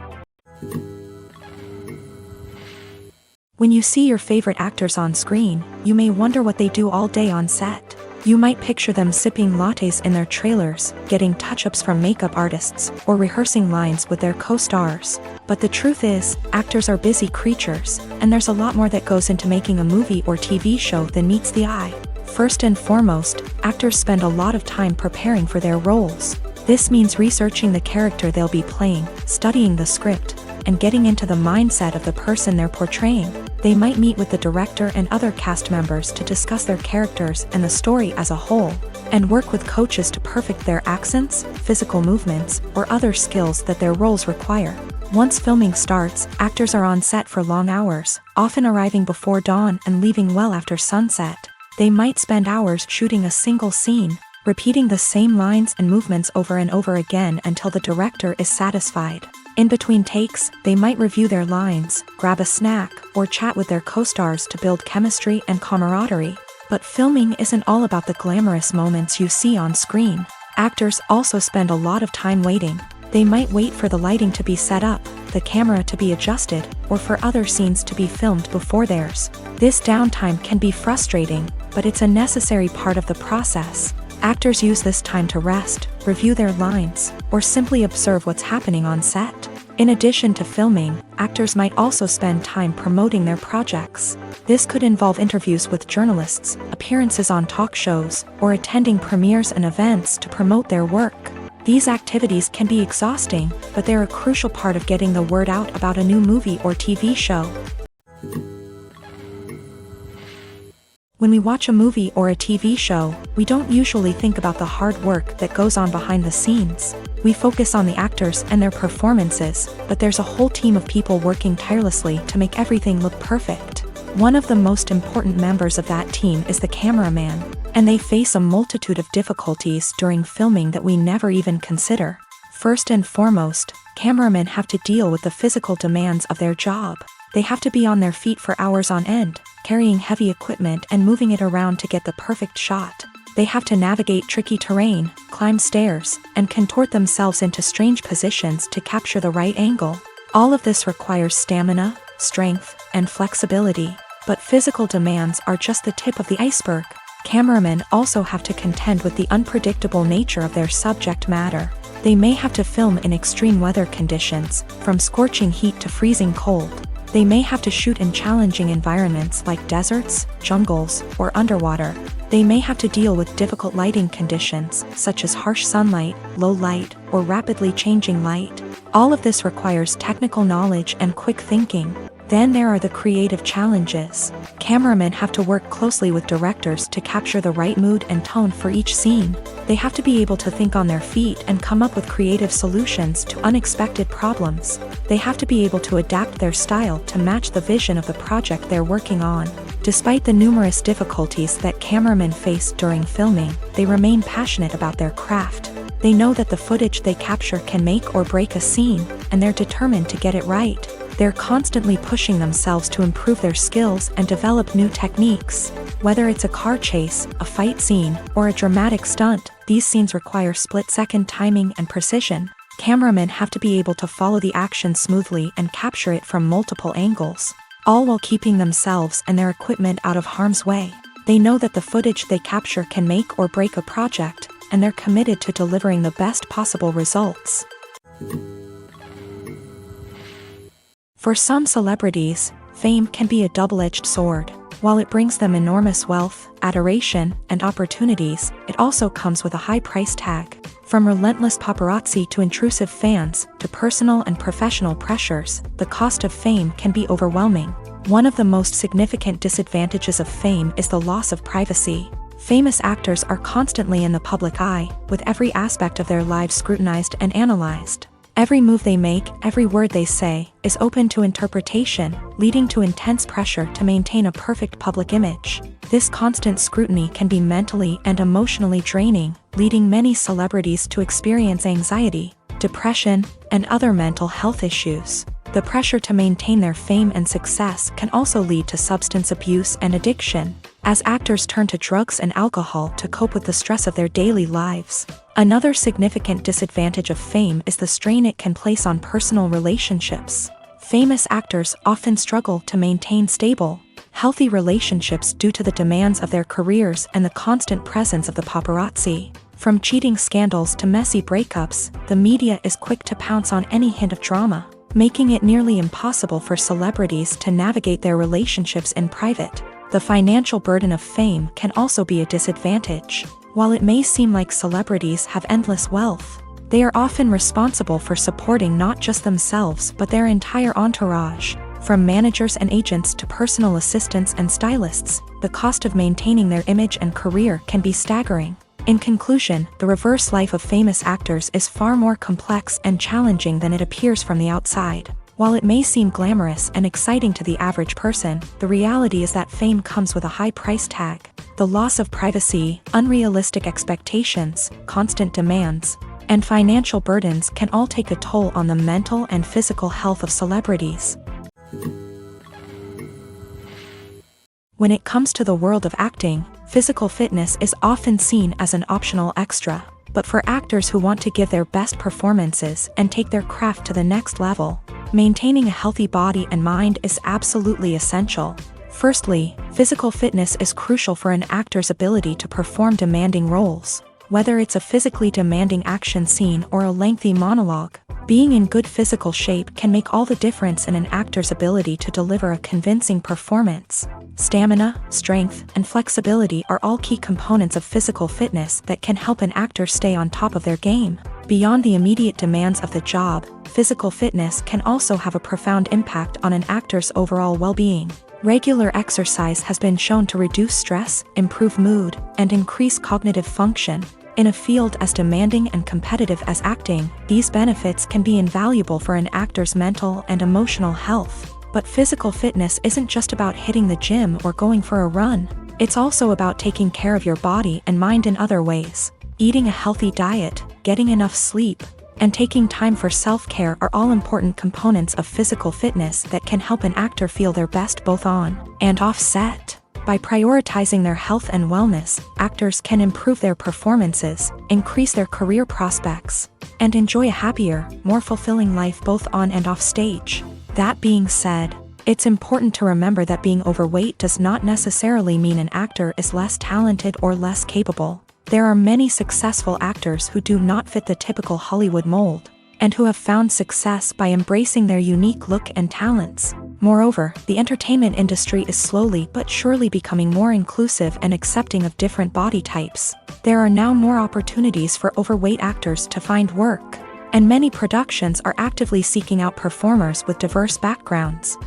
When you see your favorite actors on screen, you may wonder what they do all day on set. You might picture them sipping lattes in their trailers, getting touch-ups from makeup artists, or rehearsing lines with their co-stars. But the truth is, actors are busy creatures, and there's a lot more that goes into making a movie or TV show than meets the eye. First and foremost, actors spend a lot of time preparing for their roles. This means researching the character they'll be playing, studying the script, and getting into the mindset of the person they're portraying. They might meet with the director and other cast members to discuss their characters and the story as a whole, and work with coaches to perfect their accents, physical movements, or other skills that their roles require. Once filming starts, actors are on set for long hours, often arriving before dawn and leaving well after sunset. They might spend hours shooting a single scene, repeating the same lines and movements over and over again until the director is satisfied. In between takes, they might review their lines, grab a snack, or chat with their co-stars to build chemistry and camaraderie. But filming isn't all about the glamorous moments you see on screen. Actors also spend a lot of time waiting. They might wait for the lighting to be set up, the camera to be adjusted, or for other scenes to be filmed before theirs. This downtime can be frustrating, but it's a necessary part of the process. Actors use this time to rest, review their lines, or simply observe what's happening on set. In addition to filming, actors might also spend time promoting their projects. This could involve interviews with journalists, appearances on talk shows, or attending premieres and events to promote their work. These activities can be exhausting, but they're a crucial part of getting the word out about a new movie or TV show. When we watch a movie or a TV show, we don't usually think about the hard work that goes on behind the scenes. We focus on the actors and their performances, but there's a whole team of people working tirelessly to make everything look perfect. One of the most important members of that team is the cameraman. And they face a multitude of difficulties during filming that we never even consider. First and foremost, cameramen have to deal with the physical demands of their job. They have to be on their feet for hours on end, carrying heavy equipment and moving it around to get the perfect shot. They have to navigate tricky terrain, climb stairs, and contort themselves into strange positions to capture the right angle. All of this requires stamina, strength, and flexibility. But physical demands are just the tip of the iceberg. Cameramen also have to contend with the unpredictable nature of their subject matter. They may have to film in extreme weather conditions, from scorching heat to freezing cold. They may have to shoot in challenging environments like deserts, jungles, or underwater. They may have to deal with difficult lighting conditions, such as harsh sunlight, low light, or rapidly changing light. All of this requires technical knowledge and quick thinking. Then there are the creative challenges. Cameramen have to work closely with directors to capture the right mood and tone for each scene. They have to be able to think on their feet and come up with creative solutions to unexpected problems. They have to be able to adapt their style to match the vision of the project they're working on. Despite the numerous difficulties that cameramen face during filming, they remain passionate about their craft. They know that the footage they capture can make or break a scene, and they're determined to get it right. They're constantly pushing themselves to improve their skills and develop new techniques. Whether it's a car chase, a fight scene, or a dramatic stunt, these scenes require split-second timing and precision. Cameramen have to be able to follow the action smoothly and capture it from multiple angles, all while keeping themselves and their equipment out of harm's way. They know that the footage they capture can make or break a project, and they're committed to delivering the best possible results. For some celebrities, fame can be a double-edged sword. While it brings them enormous wealth, adoration, and opportunities, it also comes with a high price tag. From relentless paparazzi to intrusive fans, to personal and professional pressures, the cost of fame can be overwhelming. One of the most significant disadvantages of fame is the loss of privacy. Famous actors are constantly in the public eye, with every aspect of their lives scrutinized and analyzed. Every move they make, every word they say, is open to interpretation, leading to intense pressure to maintain a perfect public image. This constant scrutiny can be mentally and emotionally draining, leading many celebrities to experience anxiety, depression, and other mental health issues. The pressure to maintain their fame and success can also lead to substance abuse and addiction, as actors turn to drugs and alcohol to cope with the stress of their daily lives. Another significant disadvantage of fame is the strain it can place on personal relationships. Famous actors often struggle to maintain stable, healthy relationships due to the demands of their careers and the constant presence of the paparazzi. From cheating scandals to messy breakups, the media is quick to pounce on any hint of drama, making it nearly impossible for celebrities to navigate their relationships in private. The financial burden of fame can also be a disadvantage. While it may seem like celebrities have endless wealth, they are often responsible for supporting not just themselves but their entire entourage. From managers and agents to personal assistants and stylists, the cost of maintaining their image and career can be staggering. In conclusion, the reverse life of famous actors is far more complex and challenging than it appears from the outside. While it may seem glamorous and exciting to the average person, the reality is that fame comes with a high price tag. The loss of privacy, unrealistic expectations, constant demands, and financial burdens can all take a toll on the mental and physical health of celebrities. When it comes to the world of acting, physical fitness is often seen as an optional extra. But for actors who want to give their best performances and take their craft to the next level, maintaining a healthy body and mind is absolutely essential. Firstly, physical fitness is crucial for an actor's ability to perform demanding roles. Whether it's a physically demanding action scene or a lengthy monologue, being in good physical shape can make all the difference in an actor's ability to deliver a convincing performance. Stamina, strength, and flexibility are all key components of physical fitness that can help an actor stay on top of their game. Beyond the immediate demands of the job, physical fitness can also have a profound impact on an actor's overall well-being. Regular exercise has been shown to reduce stress, improve mood, and increase cognitive function. In a field as demanding and competitive as acting, these benefits can be invaluable for an actor's mental and emotional health. But physical fitness isn't just about hitting the gym or going for a run. It's also about taking care of your body and mind in other ways. Eating a healthy diet, getting enough sleep, and taking time for self-care are all important components of physical fitness that can help an actor feel their best both on and off set. By prioritizing their health and wellness, actors can improve their performances, increase their career prospects, and enjoy a happier, more fulfilling life both on and off stage. That being said, it's important to remember that being overweight does not necessarily mean an actor is less talented or less capable. There are many successful actors who do not fit the typical Hollywood mold, and who have found success by embracing their unique look and talents. Moreover, the entertainment industry is slowly but surely becoming more inclusive and accepting of different body types. There are now more opportunities for overweight actors to find work, and many productions are actively seeking out performers with diverse backgrounds.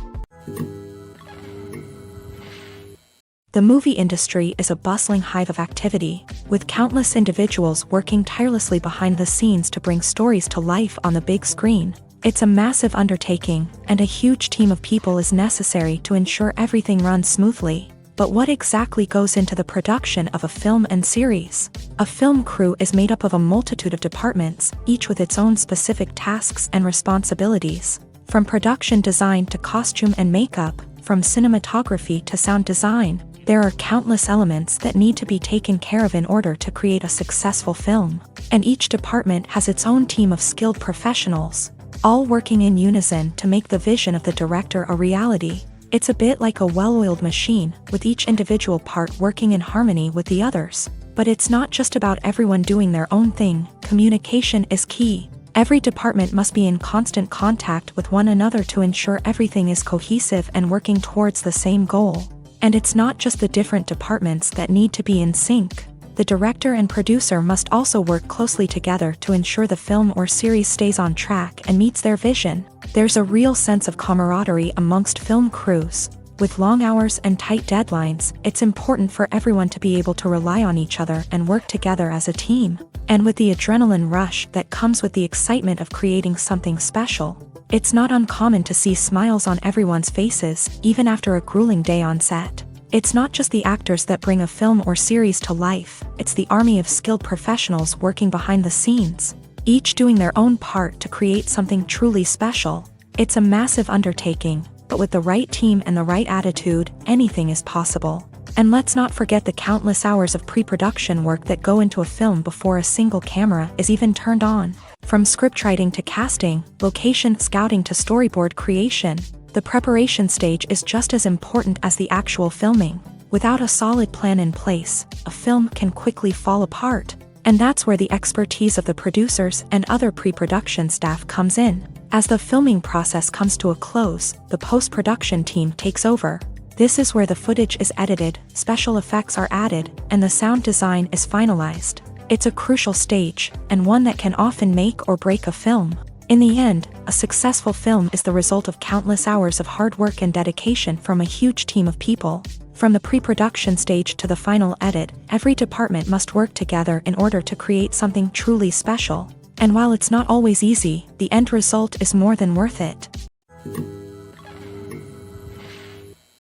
The movie industry is a bustling hive of activity, with countless individuals working tirelessly behind the scenes to bring stories to life on the big screen. It's a massive undertaking, and a huge team of people is necessary to ensure everything runs smoothly. But what exactly goes into the production of a film and series? A film crew is made up of a multitude of departments, each with its own specific tasks and responsibilities. From production design to costume and makeup, from cinematography to sound design, there are countless elements that need to be taken care of in order to create a successful film. And each department has its own team of skilled professionals, all working in unison to make the vision of the director a reality. It's a bit like a well-oiled machine, with each individual part working in harmony with the others. But it's not just about everyone doing their own thing. Communication is key. Every department must be in constant contact with one another to ensure everything is cohesive and working towards the same goal. And it's not just the different departments that need to be in sync. The director and producer must also work closely together to ensure the film or series stays on track and meets their vision. There's a real sense of camaraderie amongst film crews. With long hours and tight deadlines, it's important for everyone to be able to rely on each other and work together as a team. And with the adrenaline rush that comes with the excitement of creating something special, it's not uncommon to see smiles on everyone's faces, even after a grueling day on set. It's not just the actors that bring a film or series to life, it's the army of skilled professionals working behind the scenes, each doing their own part to create something truly special. It's a massive undertaking, but with the right team and the right attitude, anything is possible. And let's not forget the countless hours of pre-production work that go into a film before a single camera is even turned on. From scriptwriting to casting, location scouting to storyboard creation, the preparation stage is just as important as the actual filming. Without a solid plan in place, a film can quickly fall apart. And that's where the expertise of the producers and other pre-production staff comes in. As the filming process comes to a close, the post-production team takes over. This is where the footage is edited, special effects are added, and the sound design is finalized. It's a crucial stage, and one that can often make or break a film. In the end, a successful film is the result of countless hours of hard work and dedication from a huge team of people. From the pre-production stage to the final edit, every department must work together in order to create something truly special. And while it's not always easy, the end result is more than worth it.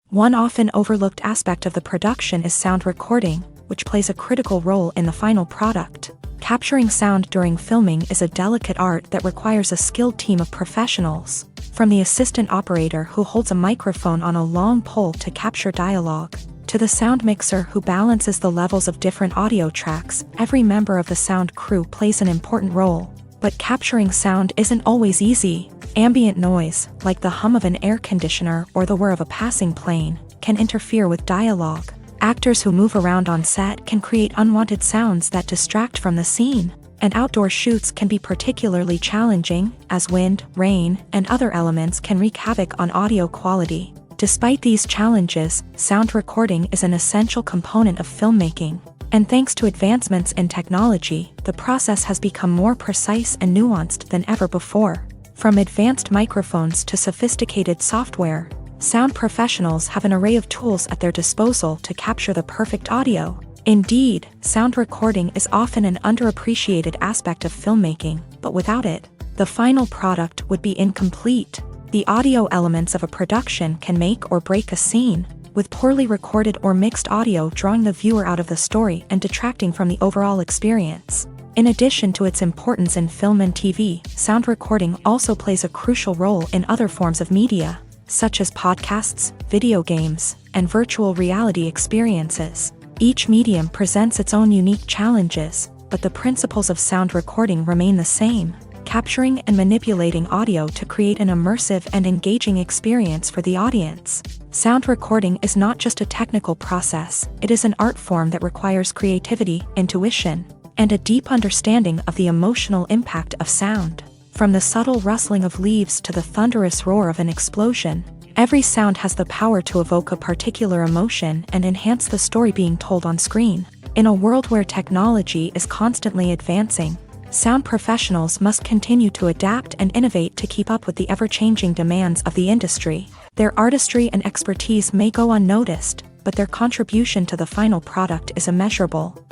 One often overlooked aspect of the production is sound recording, which plays a critical role in the final product. Capturing sound during filming is a delicate art that requires a skilled team of professionals. From the assistant operator who holds a microphone on a long pole to capture dialogue, to the sound mixer who balances the levels of different audio tracks, every member of the sound crew plays an important role. But capturing sound isn't always easy. Ambient noise, like the hum of an air conditioner or the whir of a passing plane, can interfere with dialogue. Actors who move around on set can create unwanted sounds that distract from the scene. And outdoor shoots can be particularly challenging, as wind, rain, and other elements can wreak havoc on audio quality. Despite these challenges, sound recording is an essential component of filmmaking. And thanks to advancements in technology, the process has become more precise and nuanced than ever before. From advanced microphones to sophisticated software, sound professionals have an array of tools at their disposal to capture the perfect audio. Indeed, sound recording is often an underappreciated aspect of filmmaking, but without it, the final product would be incomplete. The audio elements of a production can make or break a scene. with poorly recorded or mixed audio drawing the viewer out of the story and detracting from the overall experience. In addition to its importance in film and TV, sound recording also plays a crucial role in other forms of media, such as podcasts, video games, and virtual reality experiences. Each medium presents its own unique challenges, but the principles of sound recording remain the same: capturing and manipulating audio to create an immersive and engaging experience for the audience. Sound recording is not just a technical process, it is an art form that requires creativity, intuition, and a deep understanding of the emotional impact of sound. From the subtle rustling of leaves to the thunderous roar of an explosion, every sound has the power to evoke a particular emotion and enhance the story being told on screen. In a world where technology is constantly advancing, sound professionals must continue to adapt and innovate to keep up with the ever-changing demands of the industry. Their artistry and expertise may go unnoticed, but their contribution to the final product is immeasurable.